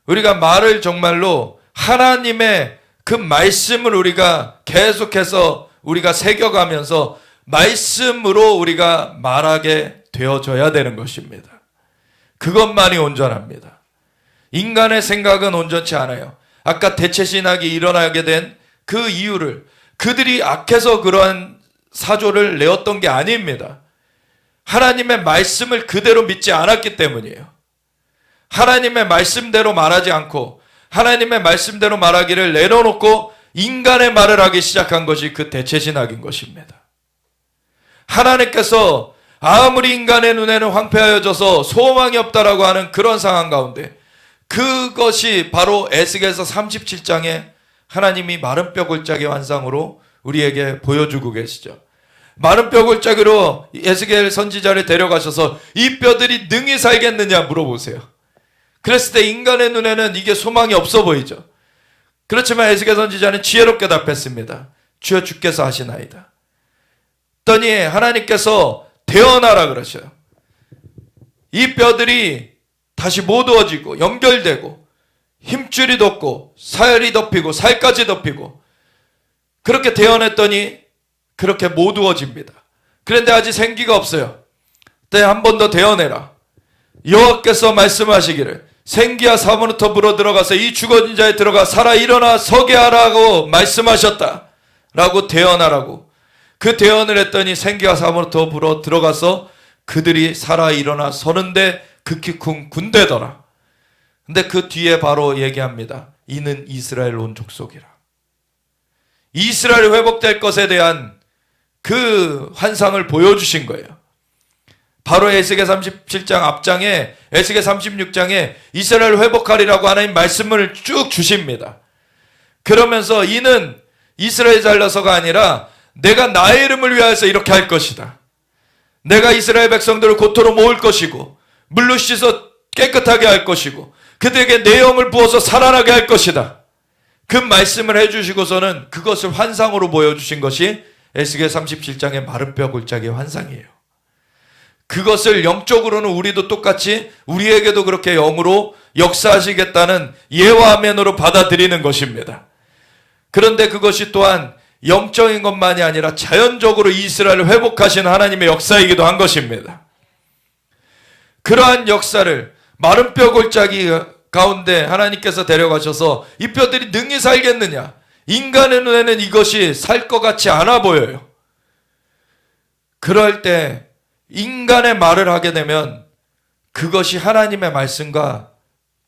우리가 말을 정말로 하나님의 그 말씀을 우리가 계속해서 우리가 새겨가면서 말씀으로 우리가 말하게 되어져야 되는 것입니다. 그것만이 온전합니다. 인간의 생각은 온전치 않아요. 아까 대체신학이 일어나게 된 그 이유를 그들이 악해서 그러한 사조를 내었던 게 아닙니다. 하나님의 말씀을 그대로 믿지 않았기 때문이에요. 하나님의 말씀대로 말하지 않고 하나님의 말씀대로 말하기를 내려놓고 인간의 말을 하기 시작한 것이 그 대체신학인 것입니다. 하나님께서 아무리 인간의 눈에는 황폐하여져서 소망이 없다라고 하는 그런 상황 가운데 그것이 바로 에스겔서 37장에 하나님이 마른 뼈 골짜기 환상으로 우리에게 보여주고 계시죠. 마른 뼈 골짜기로 에스겔 선지자를 데려가셔서 이 뼈들이 능히 살겠느냐 물어보세요. 그랬을 때 인간의 눈에는 이게 소망이 없어 보이죠. 그렇지만 에스겔 선지자는 지혜롭게 답했습니다. 주여 주께서 하시나이다. 했더니 하나님께서 대언하라 그러셔요. 이 뼈들이 다시 모두어지고 연결되고 힘줄이 돋고 살이 덮이고 살까지 덮이고 그렇게 대언했더니 그렇게 모두어집니다. 그런데 아직 생기가 없어요. 그때 한 번 더 대언해라. 여호와께서 말씀하시기를 생기야 사모부터 불어 들어가서 이 죽어진 자에 들어가 살아 일어나 서게 하라고 말씀하셨다 라고 대언하라고. 그 대언을 했더니 생기가 사모부터 불어 들어가서 그들이 살아 일어나 서는데 극히 큰 군대더라. 근데 그 뒤에 바로 얘기합니다. 이는 이스라엘 온 족속이라. 이스라엘이 회복될 것에 대한 그 환상을 보여주신 거예요. 바로 에스겔 37장 앞장에 에스겔 36장에 이스라엘을 회복하리라고 하나님 말씀을 쭉 주십니다. 그러면서 이는 이스라엘 잘라서가 아니라 내가 나의 이름을 위하여서 이렇게 할 것이다. 내가 이스라엘 백성들을 고토로 모을 것이고 물로 씻어 깨끗하게 할 것이고 그들에게 내 영을 부어서 살아나게 할 것이다. 그 말씀을 해주시고서는 그것을 환상으로 보여주신 것이 에스겔 37장의 마른 뼈 골짜기의 환상이에요. 그것을 영적으로는 우리도 똑같이 우리에게도 그렇게 영으로 역사하시겠다는 예와 아멘으로 받아들이는 것입니다. 그런데 그것이 또한 영적인 것만이 아니라 자연적으로 이스라엘을 회복하신 하나님의 역사이기도 한 것입니다. 그러한 역사를 마른 뼈 골짜기 가운데 하나님께서 데려가셔서 이 뼈들이 능히 살겠느냐? 인간의 눈에는 이것이 살 것 같지 않아 보여요. 그럴 때 인간의 말을 하게 되면 그것이 하나님의 말씀과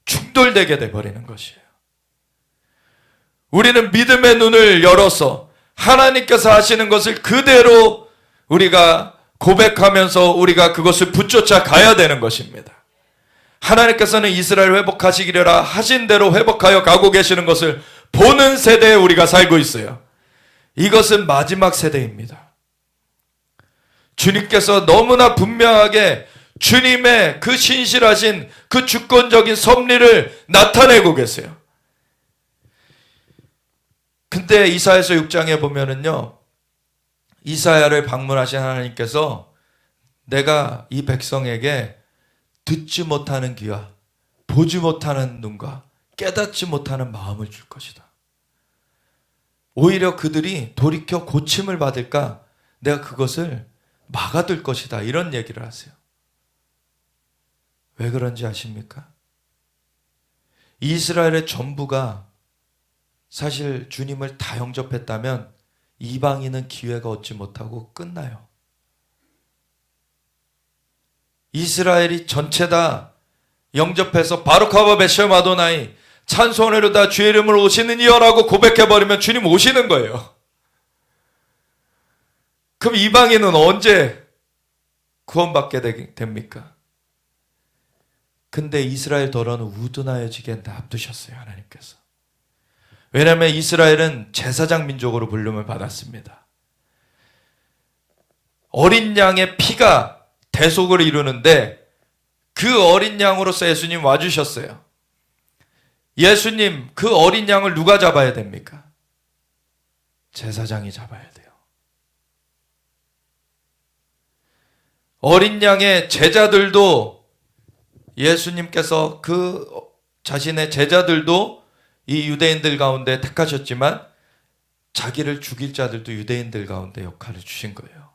충돌되게 돼버리는 것이에요. 우리는 믿음의 눈을 열어서 하나님께서 하시는 것을 그대로 우리가 고백하면서 우리가 그것을 붙쫓아 가야 되는 것입니다. 하나님께서는 이스라엘 회복하시기라 하신 대로 회복하여 가고 계시는 것을 보는 세대에 우리가 살고 있어요. 이것은 마지막 세대입니다. 주님께서 너무나 분명하게 주님의 그 신실하신 그 주권적인 섭리를 나타내고 계세요. 근데 이사야서 6장에 보면은요, 이사야를 방문하신 하나님께서 내가 이 백성에게 듣지 못하는 귀와 보지 못하는 눈과 깨닫지 못하는 마음을 줄 것이다. 오히려 그들이 돌이켜 고침을 받을까 내가 그것을 막아둘 것이다. 이런 얘기를 하세요. 왜 그런지 아십니까? 이스라엘의 전부가 사실 주님을 다 영접했다면 이방인은 기회가 얻지 못하고 끝나요. 이스라엘이 전체 다 영접해서 바루카바 베셈 아도나이 찬송하리로다 주의 이름으로 오시는 이여라고 고백해버리면 주님 오시는 거예요. 그럼 이방인은 언제 구원받게 됩니까? 근데 이스라엘 더러는 우둔하여지게 놔두셨어요, 하나님께서. 왜냐하면 이스라엘은 제사장 민족으로 불림을 받았습니다. 어린 양의 피가 대속을 이루는데 그 어린 양으로서 예수님 와주셨어요. 예수님, 그 어린 양을 누가 잡아야 됩니까? 제사장이 잡아야 돼요. 어린 양의 제자들도 예수님께서 그 자신의 제자들도 이 유대인들 가운데 택하셨지만 자기를 죽일 자들도 유대인들 가운데 역할을 주신 거예요.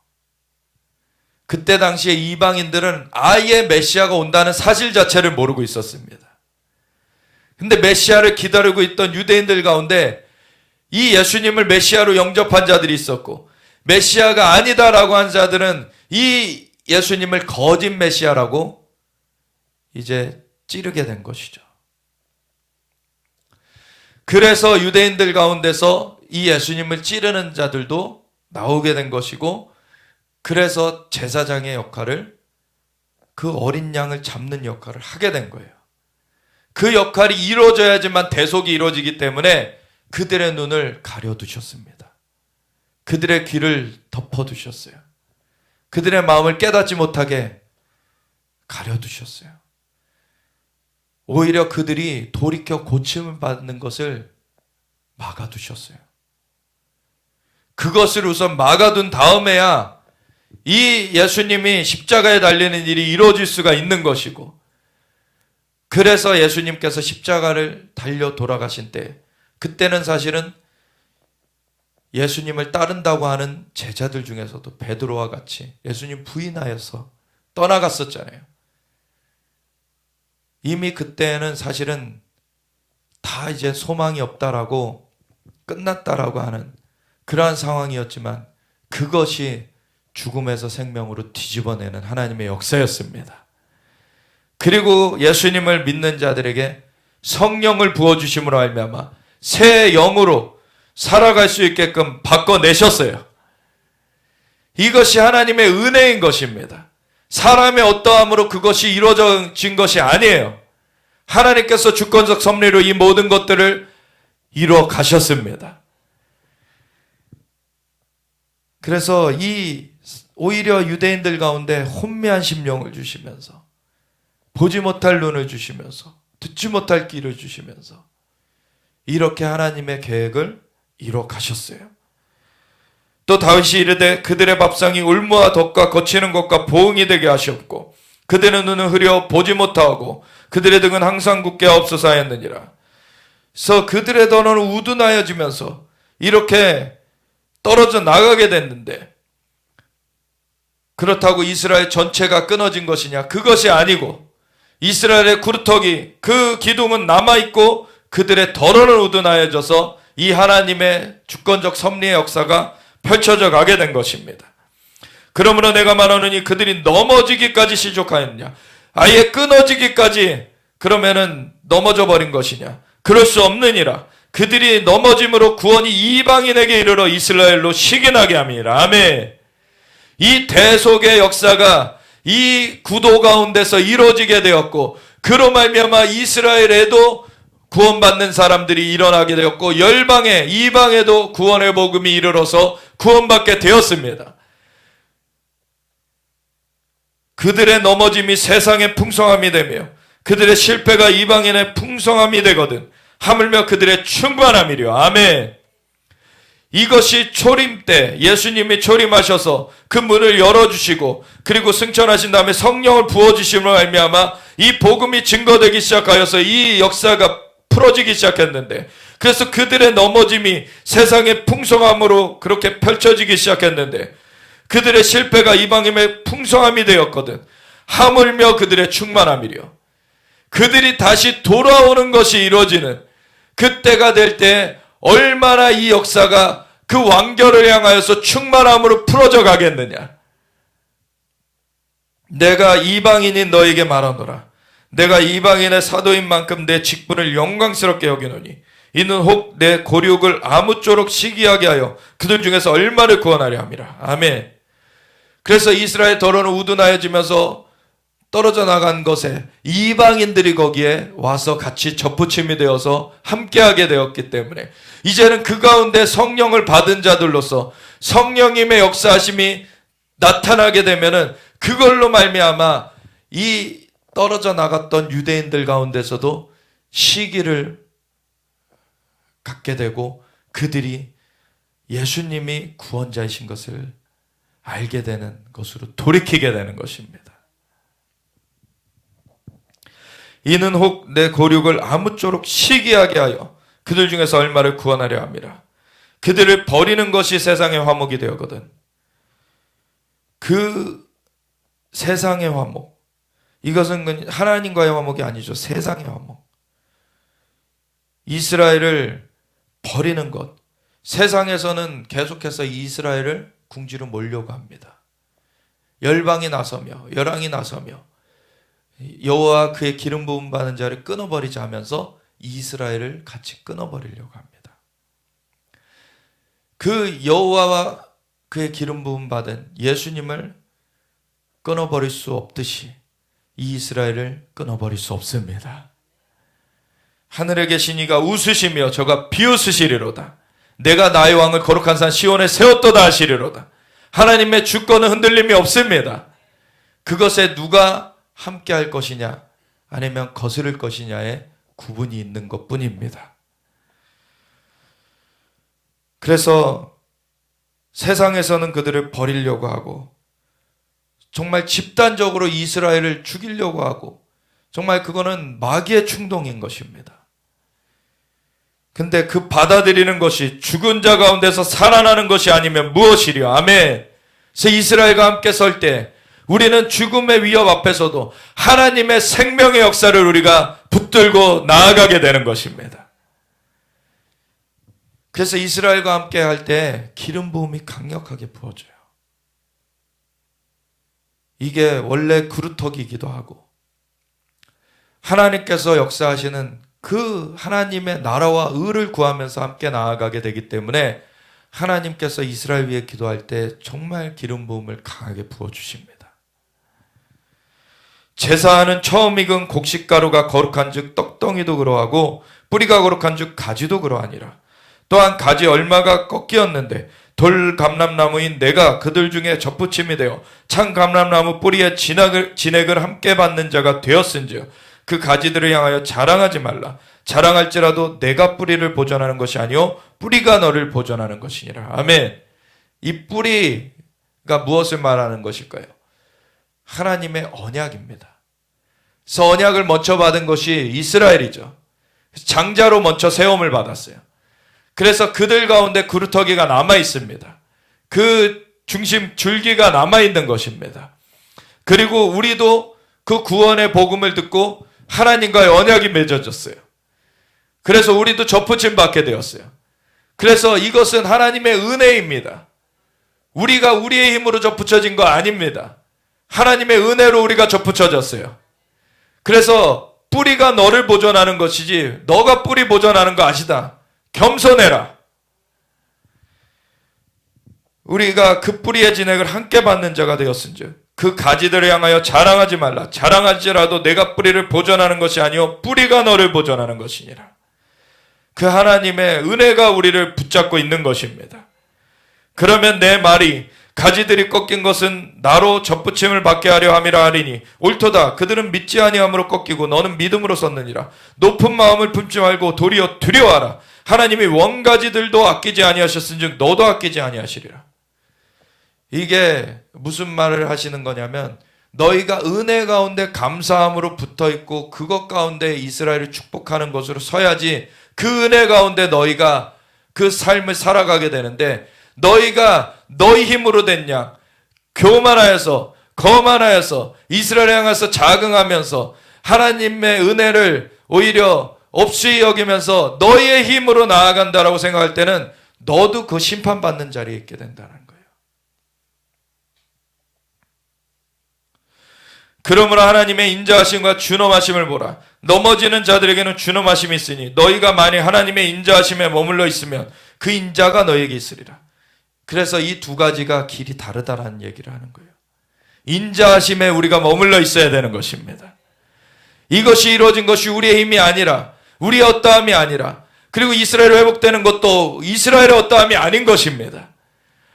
그때 당시에 이방인들은 아예 메시아가 온다는 사실 자체를 모르고 있었습니다. 근데 메시아를 기다리고 있던 유대인들 가운데 이 예수님을 메시아로 영접한 자들이 있었고 메시아가 아니다라고 한 자들은 이 예수님을 거짓 메시아라고 이제 찌르게 된 것이죠. 그래서 유대인들 가운데서 이 예수님을 찌르는 자들도 나오게 된 것이고 그래서 제사장의 역할을 그 어린 양을 잡는 역할을 하게 된 거예요. 그 역할이 이루어져야지만 대속이 이루어지기 때문에 그들의 눈을 가려두셨습니다. 그들의 귀를 덮어두셨어요. 그들의 마음을 깨닫지 못하게 가려두셨어요. 오히려 그들이 돌이켜 고침을 받는 것을 막아두셨어요. 그것을 우선 막아둔 다음에야 이 예수님이 십자가에 달리는 일이 이루어질 수가 있는 것이고, 그래서 예수님께서 십자가를 달려 돌아가신 때, 그때는 사실은 예수님을 따른다고 하는 제자들 중에서도 베드로와 같이 예수님 부인하여서 떠나갔었잖아요. 이미 그때는 사실은 다 이제 소망이 없다라고, 끝났다라고 하는 그러한 상황이었지만, 그것이 죽음에서 생명으로 뒤집어내는 하나님의 역사였습니다. 그리고 예수님을 믿는 자들에게 성령을 부어주심으로 말미암아 새 영으로 살아갈 수 있게끔 바꿔내셨어요. 이것이 하나님의 은혜인 것입니다. 사람의 어떠함으로 그것이 이루어진 것이 아니에요. 하나님께서 주권적 섭리로 이 모든 것들을 이루어 가셨습니다. 그래서 오히려 유대인들 가운데 혼미한 심령을 주시면서, 보지 못할 눈을 주시면서, 듣지 못할 귀를 주시면서 이렇게 하나님의 계획을 이루어 가셨어요. 또 다윗이 이르되 그들의 밥상이 울무와 덕과 거치는 것과 보응이 되게 하셨고, 그들의 눈은 흐려 보지 못하고 그들의 등은 항상 굳게 없어서 하였느니라. 그래서 그들의 더는 우둔하여지면서 이렇게 떨어져 나가게 됐는데, 그렇다고 이스라엘 전체가 끊어진 것이냐? 그것이 아니고 이스라엘의 구루터기, 그 기둥은 남아있고 그들의 덜어는 우둔하여져서 이 하나님의 주권적 섭리의 역사가 펼쳐져 가게 된 것입니다. 그러므로 내가 말하노니 그들이 넘어지기까지 시족하였느냐? 아예 끊어지기까지 그러면은 넘어져 버린 것이냐? 그럴 수 없느니라. 그들이 넘어짐으로 구원이 이방인에게 이르러 이스라엘로 시기나게 함이라. 아멘. 이 대속의 역사가 이 구도 가운데서 이루어지게 되었고, 그로 말미암아 이스라엘에도 구원받는 사람들이 일어나게 되었고, 열방에, 이방에도 구원의 복음이 이르러서 구원받게 되었습니다. 그들의 넘어짐이 세상의 풍성함이 되며 그들의 실패가 이방인의 풍성함이 되거든 하물며 그들의 충만함이려. 아멘. 이것이 초림 때 예수님이 초림하셔서 그 문을 열어주시고, 그리고 승천하신 다음에 성령을 부어주심으로 말미암아 이 복음이 증거되기 시작하여서 이 역사가 풀어지기 시작했는데, 그래서 그들의 넘어짐이 세상의 풍성함으로 그렇게 펼쳐지기 시작했는데, 그들의 실패가 이방인의 풍성함이 되었거든 하물며 그들의 충만함이려. 그들이 다시 돌아오는 것이 이루어지는 그때가 될 때 얼마나 이 역사가 그 완결을 향하여서 충만함으로 풀어져 가겠느냐. 내가 이방인인 너에게 말하노라. 내가 이방인의 사도인 만큼 내 직분을 영광스럽게 여기노니 이는 혹 내 고륙을 아무쪼록 시기하게 하여 그들 중에서 얼마를 구원하려 함이라. 아멘. 그래서 이스라엘 더러는 우둔하여지면서 떨어져 나간 것에 이방인들이 거기에 와서 같이 접붙임이 되어서 함께하게 되었기 때문에 이제는 그 가운데 성령을 받은 자들로서 성령님의 역사하심이 나타나게 되면은 그걸로 말미암아 이 떨어져 나갔던 유대인들 가운데서도 시기를 갖게 되고, 그들이 예수님이 구원자이신 것을 알게 되는 것으로 돌이키게 되는 것입니다. 이는 혹 내 고륙을 아무쪼록 시기하게 하여 그들 중에서 얼마를 구원하려 함이라. 그들을 버리는 것이 세상의 화목이 되었거든. 그 세상의 화목, 이것은 하나님과의 화목이 아니죠. 세상의 화목. 이스라엘을 버리는 것. 세상에서는 계속해서 이스라엘을 궁지로 몰려고 합니다. 열방이 나서며 열왕이 나서며 여호와 그의 기름 부음 받은 자를 끊어버리자 하면서 이스라엘을 같이 끊어버리려고 합니다. 그 여호와와 그의 기름 부음 받은 예수님을 끊어버릴 수 없듯이 이스라엘을 끊어버릴 수 없습니다. 하늘에 계신 이가 웃으시며 저가 비웃으시리로다. 내가 나의 왕을 거룩한 산 시온에 세웠도다 하시리로다. 하나님의 주권은 흔들림이 없습니다. 그것에 누가 함께 할 것이냐 아니면 거스를 것이냐의 구분이 있는 것뿐입니다. 그래서 세상에서는 그들을 버리려고 하고 정말 집단적으로 이스라엘을 죽이려고 하고 정말 그거는 마귀의 충동인 것입니다. 근데 그 받아들이는 것이 죽은 자 가운데서 살아나는 것이 아니면 무엇이랴. 아멘. 그래서 이스라엘과 함께 설 때 우리는 죽음의 위협 앞에서도 하나님의 생명의 역사를 우리가 붙들고 나아가게 되는 것입니다. 그래서 이스라엘과 함께 할 때 기름 부음이 강력하게 부어져요. 이게 원래 그루터기이기도 하고 하나님께서 역사하시는 그 하나님의 나라와 의를 구하면서 함께 나아가게 되기 때문에 하나님께서 이스라엘 위해 기도할 때 정말 기름 부음을 강하게 부어주십니다. 제사하는 처음 익은 곡식가루가 거룩한 즉 떡덩이도 그러하고 뿌리가 거룩한 즉 가지도 그러하니라. 또한 가지 얼마가 꺾이었는데 돌 감람나무인 내가 그들 중에 접붙임이 되어 창 감람나무 뿌리에 진액을 함께 받는 자가 되었은즉 그 가지들을 향하여 자랑하지 말라. 자랑할지라도 내가 뿌리를 보존하는 것이 아니요 뿌리가 너를 보존하는 것이니라. 아멘. 이 뿌리가 무엇을 말하는 것일까요? 하나님의 언약입니다. 그래서 언약을 먼저 받은 것이 이스라엘이죠. 장자로 먼저 세움을 받았어요. 그래서 그들 가운데 그루터기가 남아 있습니다. 그 중심 줄기가 남아 있는 것입니다. 그리고 우리도 그 구원의 복음을 듣고 하나님과의 언약이 맺어졌어요. 그래서 우리도 접붙임 받게 되었어요. 그래서 이것은 하나님의 은혜입니다. 우리가 우리의 힘으로 접붙여진 거 아닙니다. 하나님의 은혜로 우리가 접붙여졌어요. 그래서 뿌리가 너를 보존하는 것이지 너가 뿌리 보존하는 거 아니다. 겸손해라. 우리가 그 뿌리의 진액을 함께 받는 자가 되었은즉 그 가지들을 향하여 자랑하지 말라. 자랑할지라도 내가 뿌리를 보존하는 것이 아니요 뿌리가 너를 보존하는 것이니라. 그 하나님의 은혜가 우리를 붙잡고 있는 것입니다. 그러면 내 말이 가지들이 꺾인 것은 나로 접붙임을 받게 하려 함이라 하리니 옳도다. 그들은 믿지 아니함으로 꺾이고 너는 믿음으로 섰느니라. 높은 마음을 품지 말고 도리어 두려워하라. 하나님이 원가지들도 아끼지 아니하셨은즉 너도 아끼지 아니하시리라. 이게 무슨 말을 하시는 거냐면 너희가 은혜 가운데 감사함으로 붙어있고 그것 가운데 이스라엘을 축복하는 것으로 서야지 그 은혜 가운데 너희가 그 삶을 살아가게 되는데 너희가 너희 힘으로 됐냐 교만하여서 거만하여서 이스라엘을 향해서 자긍하면서 하나님의 은혜를 오히려 없이 여기면서 너희의 힘으로 나아간다라고 생각할 때는 너도 그 심판받는 자리에 있게 된다는 거예요. 그러므로 하나님의 인자하심과 준엄하심을 보라. 넘어지는 자들에게는 준엄하심이 있으니 너희가 만일 하나님의 인자하심에 머물러 있으면 그 인자가 너희에게 있으리라. 그래서 이 두 가지가 길이 다르다라는 얘기를 하는 거예요. 인자하심에 우리가 머물러 있어야 되는 것입니다. 이것이 이루어진 것이 우리의 힘이 아니라 우리의 어떠함이 아니라 그리고 이스라엘 회복되는 것도 이스라엘의 어떠함이 아닌 것입니다.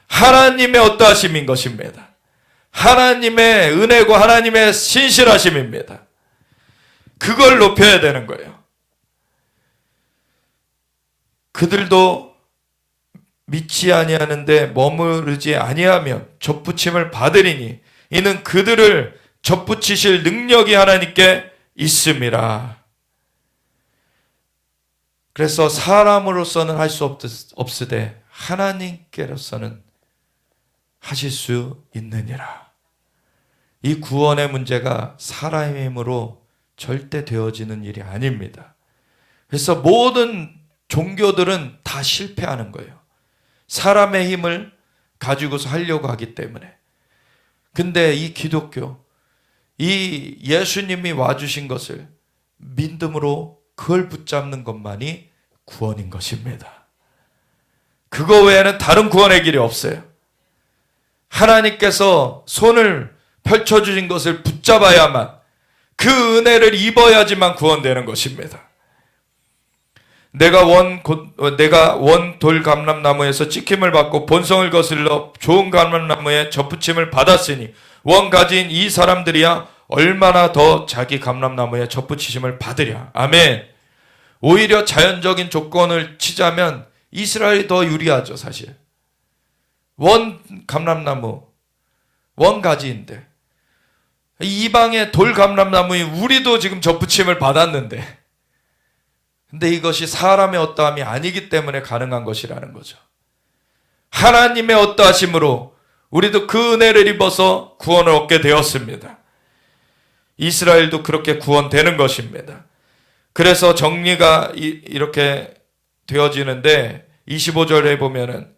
하나님의 어떠하심인 것입니다. 하나님의 은혜고 하나님의 신실하심입니다. 그걸 높여야 되는 거예요. 그들도 믿지 아니하는데 머무르지 아니하면 접붙임을 받으리니 이는 그들을 접붙이실 능력이 하나님께 있음이라. 그래서 사람으로서는 할 수 없으되 하나님께로서는 하실 수 있느니라. 이 구원의 문제가 사람의 힘으로 절대 되어지는 일이 아닙니다. 그래서 모든 종교들은 다 실패하는 거예요. 사람의 힘을 가지고서 하려고 하기 때문에. 근데 이 기독교, 이 예수님이 와주신 것을 믿음으로 그걸 붙잡는 것만이 구원인 것입니다. 그거 외에는 다른 구원의 길이 없어요. 하나님께서 손을 펼쳐주신 것을 붙잡아야만 그 은혜를 입어야지만 구원되는 것입니다. 내가 원 돌 감람나무에서 찍힘을 받고 본성을 거슬러 좋은 감람나무에 접붙임을 받았으니 원 가지인 이 사람들이야 얼마나 더 자기 감람나무에 접붙이심을 받으랴. 아멘. 오히려 자연적인 조건을 치자면 이스라엘이 더 유리하죠, 사실. 원 감람나무, 원 가지인데. 이방의 돌 감람나무인 우리도 지금 접붙임을 받았는데, 근데 이것이 사람의 어떠함이 아니기 때문에 가능한 것이라는 거죠. 하나님의 어떠하심으로 우리도 그 은혜를 입어서 구원을 얻게 되었습니다. 이스라엘도 그렇게 구원되는 것입니다. 그래서 정리가 이렇게 되어지는데 25절에 보면은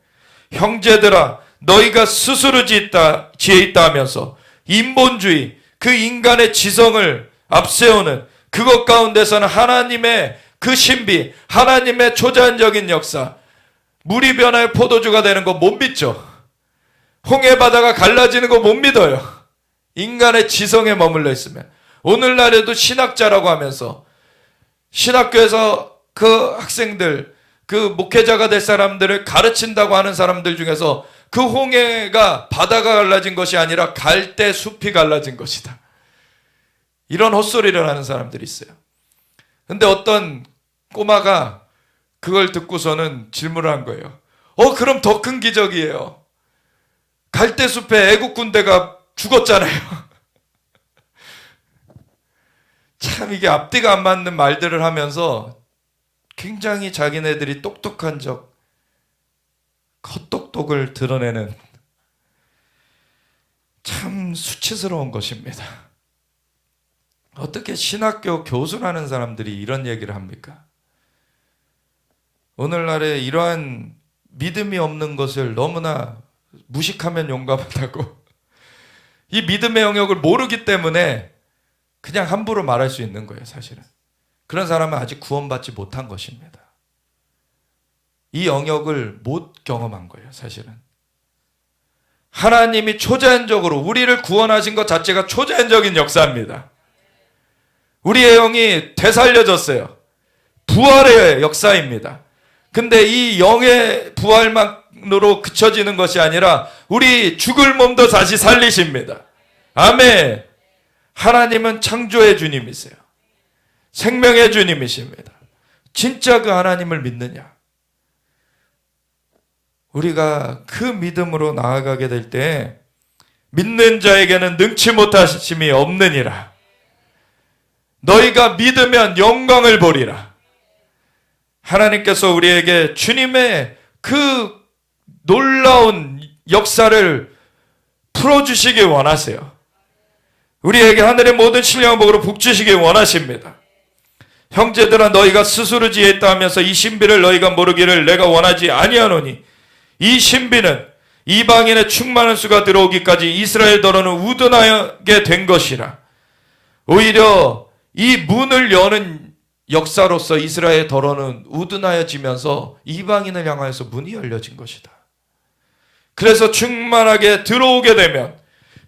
형제들아 너희가 스스로 지혜 있다 하면서 인본주의, 그 인간의 지성을 앞세우는 그것 가운데서는 하나님의 그 신비, 하나님의 초자연적인 역사, 물이 변하여 포도주가 되는 거 못 믿죠. 홍해 바다가 갈라지는 거 못 믿어요. 인간의 지성에 머물러 있으면. 오늘날에도 신학자라고 하면서 신학교에서 그 학생들, 그 목회자가 될 사람들을 가르친다고 하는 사람들 중에서 그 홍해가 바다가 갈라진 것이 아니라 갈대 숲이 갈라진 것이다, 이런 헛소리를 하는 사람들이 있어요. 근데 어떤 꼬마가 그걸 듣고서는 질문을 한 거예요. 그럼 더 큰 기적이에요. 갈대숲에 애국 군대가 죽었잖아요. 참 이게 앞뒤가 안 맞는 말들을 하면서 굉장히 자기네들이 똑똑한 적, 헛똑똑을 드러내는 참 수치스러운 것입니다. 어떻게 신학교 교수라는 사람들이 이런 얘기를 합니까? 오늘날에 이러한 믿음이 없는 것을 너무나 무식하면 용감하다고, 이 믿음의 영역을 모르기 때문에 그냥 함부로 말할 수 있는 거예요. 사실은 그런 사람은 아직 구원받지 못한 것입니다. 이 영역을 못 경험한 거예요. 사실은 하나님이 초자연적으로 우리를 구원하신 것 자체가 초자연적인 역사입니다. 우리의 영이 되살려졌어요. 부활의 역사입니다. 근데 이 영의 부활만으로 그쳐지는 것이 아니라 우리 죽을 몸도 다시 살리십니다. 아멘. 하나님은 창조의 주님이세요. 생명의 주님이십니다. 진짜 그 하나님을 믿느냐? 우리가 그 믿음으로 나아가게 될 때 믿는 자에게는 능치 못하심이 없느니라. 너희가 믿으면 영광을 보리라. 하나님께서 우리에게 주님의 그 놀라운 역사를 풀어주시길 원하세요. 우리에게 하늘의 모든 신령한 복으로 북주시길 원하십니다. 형제들아 너희가 스스로 지혜있다 하면서 이 신비를 너희가 모르기를 내가 원하지 아니하노니 이 신비는 이방인의 충만한 수가 들어오기까지 이스라엘 더러는 우둔하게 된 것이라. 오히려 이 문을 여는 역사로서 이스라엘 더러는 우둔하여지면서 이방인을 향하여서 문이 열려진 것이다. 그래서 충만하게 들어오게 되면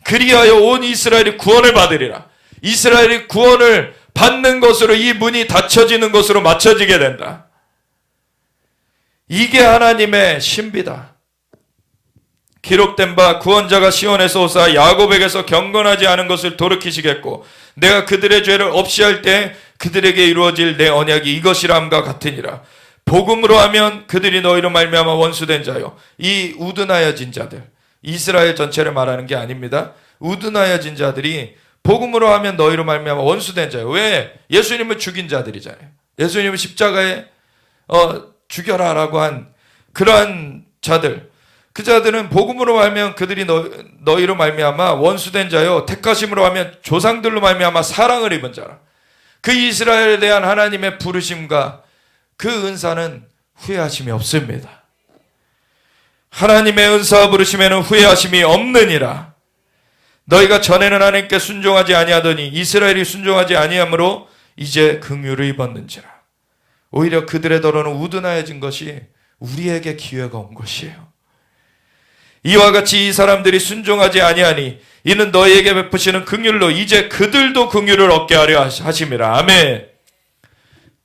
그리하여 온 이스라엘이 구원을 받으리라. 이스라엘이 구원을 받는 것으로 이 문이 닫혀지는 것으로 맞춰지게 된다. 이게 하나님의 신비다. 기록된 바 구원자가 시온에서 오사 야곱에게서 경건하지 않은 것을 돌이키시겠고 내가 그들의 죄를 없이 할 때 그들에게 이루어질 내 언약이 이것이라 함과 같으니라. 복음으로 하면 그들이 너희로 말미암아 원수된 자요. 이 우둔하여진 자들, 이스라엘 전체를 말하는 게 아닙니다. 우둔하여진 자들이 복음으로 하면 너희로 말미암아 원수된 자요. 왜? 예수님을 죽인 자들이잖아요. 예수님을 십자가에 죽여라라고 한 그러한 자들, 그 자들은 복음으로 하면 그들이 너희로 말미암아 원수된 자요 택하심으로 하면 조상들로 말미암아 사랑을 입은 자라. 그 이스라엘에 대한 하나님의 부르심과 그 은사는 후회하심이 없습니다. 하나님의 은사와 부르심에는 후회하심이 없느니라. 너희가 전에는 하나님께 순종하지 아니하더니 이스라엘이 순종하지 아니하므로 이제 긍휼을 입었는지라. 오히려 그들의 더러는 우둔하여진 것이 우리에게 기회가 온 것이에요. 이와 같이 이 사람들이 순종하지 아니하니 이는 너희에게 베푸시는 긍휼로 이제 그들도 긍휼을 얻게 하려 하심이라. 아멘.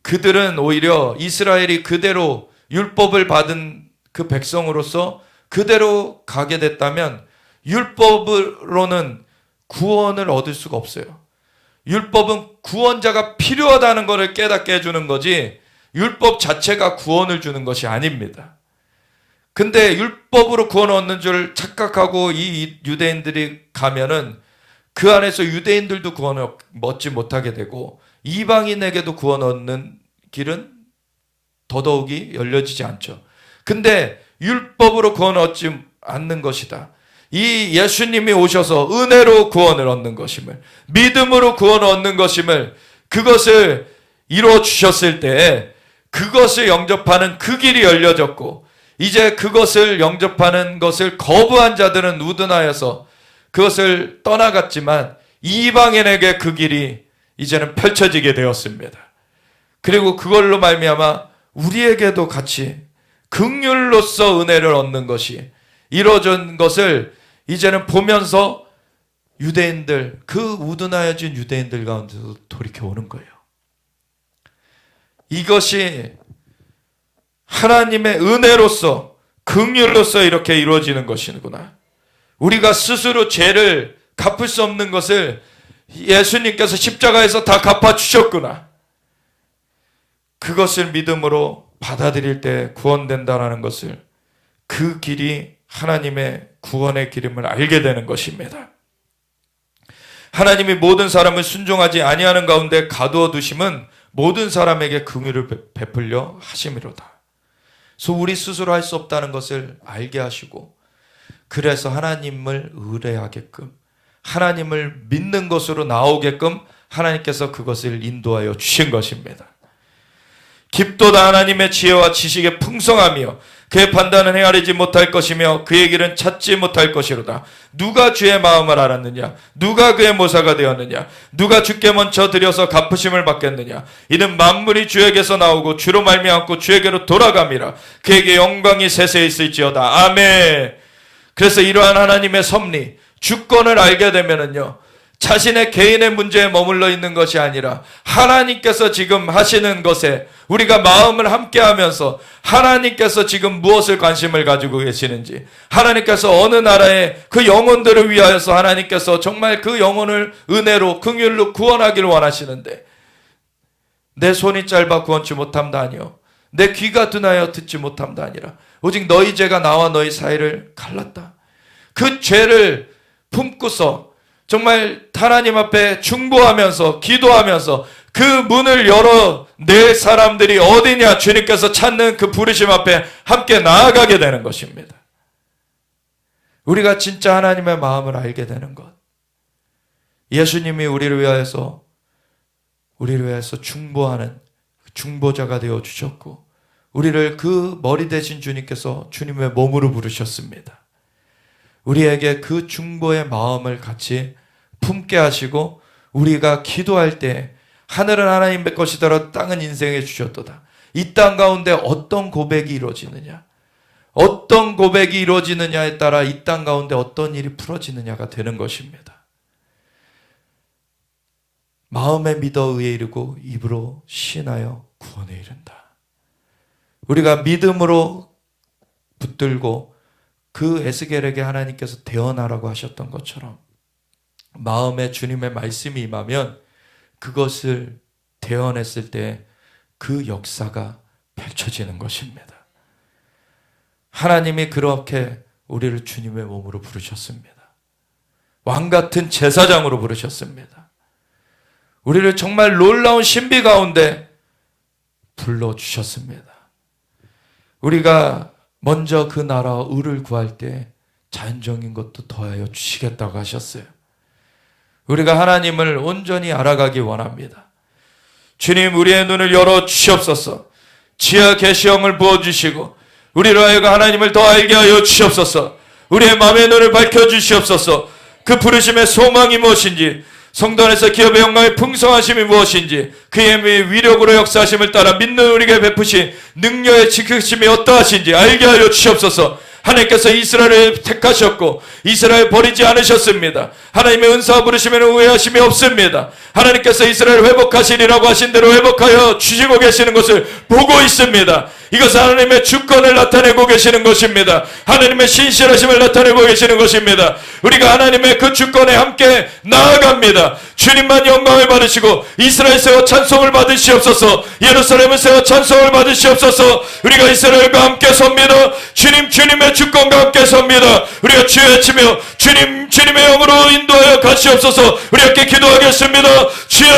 그들은 오히려 이스라엘이 그대로 율법을 받은 그 백성으로서 그대로 가게 됐다면 율법으로는 구원을 얻을 수가 없어요. 율법은 구원자가 필요하다는 것을 깨닫게 해주는 거지 율법 자체가 구원을 주는 것이 아닙니다. 근데 율법으로 구원을 얻는 줄 착각하고 이 유대인들이 가면은 그 안에서 유대인들도 구원을 얻지 못하게 되고 이방인에게도 구원 얻는 길은 더더욱이 열려지지 않죠. 근데 율법으로 구원을 얻지 않는 것이다. 이 예수님이 오셔서 은혜로 구원을 얻는 것임을, 믿음으로 구원을 얻는 것임을, 그것을 이루어 주셨을 때 그것을 영접하는 그 길이 열려졌고, 이제 그것을 영접하는 것을 거부한 자들은 우둔하여서 그것을 떠나갔지만 이방인에게 그 길이 이제는 펼쳐지게 되었습니다. 그리고 그걸로 말미암아 우리에게도 같이 긍휼로서 은혜를 얻는 것이 이루어진 것을 이제는 보면서 유대인들, 그 우둔하여진 유대인들 가운데서 돌이켜 오는 거예요. 이것이 하나님의 은혜로서, 긍휼로서 이렇게 이루어지는 것이구나. 우리가 스스로 죄를 갚을 수 없는 것을 예수님께서 십자가에서 다 갚아주셨구나. 그것을 믿음으로 받아들일 때 구원된다는 것을, 그 길이 하나님의 구원의 길임을 알게 되는 것입니다. 하나님이 모든 사람을 순종하지 아니하는 가운데 가두어 두심은 모든 사람에게 긍휼을 베풀려 하심이로다. 그래서 우리 스스로 할 수 없다는 것을 알게 하시고, 그래서 하나님을 의뢰하게끔, 하나님을 믿는 것으로 나오게끔 하나님께서 그것을 인도하여 주신 것입니다. 깊도다 하나님의 지혜와 지식의 풍성하며 그의 판단은 헤아리지 못할 것이며 그의 길은 찾지 못할 것이로다. 누가 주의 마음을 알았느냐? 누가 그의 모사가 되었느냐? 누가 주께 먼저 드려서 갚으심을 받겠느냐? 이는 만물이 주에게서 나오고 주로 말미암고 주에게로 돌아감이라. 그에게 영광이 세세히 있을지어다. 아멘. 그래서 이러한 하나님의 섭리, 주권을 알게 되면은요, 자신의 개인의 문제에 머물러 있는 것이 아니라 하나님께서 지금 하시는 것에 우리가 마음을 함께 하면서 하나님께서 지금 무엇을 관심을 가지고 계시는지, 하나님께서 어느 나라의 그 영혼들을 위하여서 하나님께서 정말 그 영혼을 은혜로 긍휼로 구원하기를 원하시는데, 내 손이 짧아 구원치 못함도 아니요 내 귀가 둔하여 듣지 못함도 아니라 오직 너희 죄가 나와 너희 사이를 갈랐다. 그 죄를 품고서 정말 하나님 앞에 중보하면서 기도하면서 그 문을 열어 낼 사람들이 어디냐, 주님께서 찾는 그 부르심 앞에 함께 나아가게 되는 것입니다. 우리가 진짜 하나님의 마음을 알게 되는 것. 예수님이 우리를 위하여서 중보하는 중보자가 되어 주셨고, 우리를 그 머리 대신 주님께서 주님의 몸으로 부르셨습니다. 우리에게 그 중보의 마음을 같이 품게 하시고, 우리가 기도할 때 하늘은 하나님의 것이더라 땅은 인생의 주셨도다. 이 땅 가운데 어떤 고백이 이루어지느냐, 어떤 고백이 이루어지느냐에 따라 이 땅 가운데 어떤 일이 풀어지느냐가 되는 것입니다. 마음에 믿어 의에 이르고 입으로 시인하여 구원에 이른다. 우리가 믿음으로 붙들고 그 에스겔에게 하나님께서 대언하라고 하셨던 것처럼 마음에 주님의 말씀이 임하면 그것을 대언했을 때 그 역사가 펼쳐지는 것입니다. 하나님이 그렇게 우리를 주님의 몸으로 부르셨습니다. 왕같은 제사장으로 부르셨습니다. 우리를 정말 놀라운 신비 가운데 불러주셨습니다. 우리가 먼저 그 나라와 의를 구할 때 자연적인 것도 더하여 주시겠다고 하셨어요. 우리가 하나님을 온전히 알아가기 원합니다. 주님, 우리의 눈을 열어 주시옵소서. 지혜와 계시형을 부어주시고 우리로 하여금 하나님을 더 알게 하여 주시옵소서. 우리의 마음의 눈을 밝혀주시옵소서. 그 부르심의 소망이 무엇인지, 성도 안에서 기업의 영광의 풍성하심이 무엇인지, 그의 위력으로 역사하심을 따라 믿는 우리에게 베푸신 능력의 지키심이 어떠하신지 알게 하여 주시옵소서. 하나님께서 이스라엘을 택하셨고 이스라엘 버리지 않으셨습니다. 하나님의 은사와 부르시면 후회하심이 없습니다. 하나님께서 이스라엘 회복하시리라고 하신 대로 회복하여 주시고 계시는 것을 보고 있습니다. 이것은 하나님의 주권을 나타내고 계시는 것입니다. 하나님의 신실하심을 나타내고 계시는 것입니다. 우리가 하나님의 그 주권에 함께 나아갑니다. 주님만 영광을 받으시고 이스라엘에서 찬송을 받으시옵소서. 예루살렘에서 찬송을 받으시옵소서. 우리가 이스라엘과 함께 섭니다. 주님의 주권과 함께 섭니다. 우리가 주여 외치며 주님의 영으로 인도하여 가시옵소서. 우리 함께 기도하겠습니다. 주여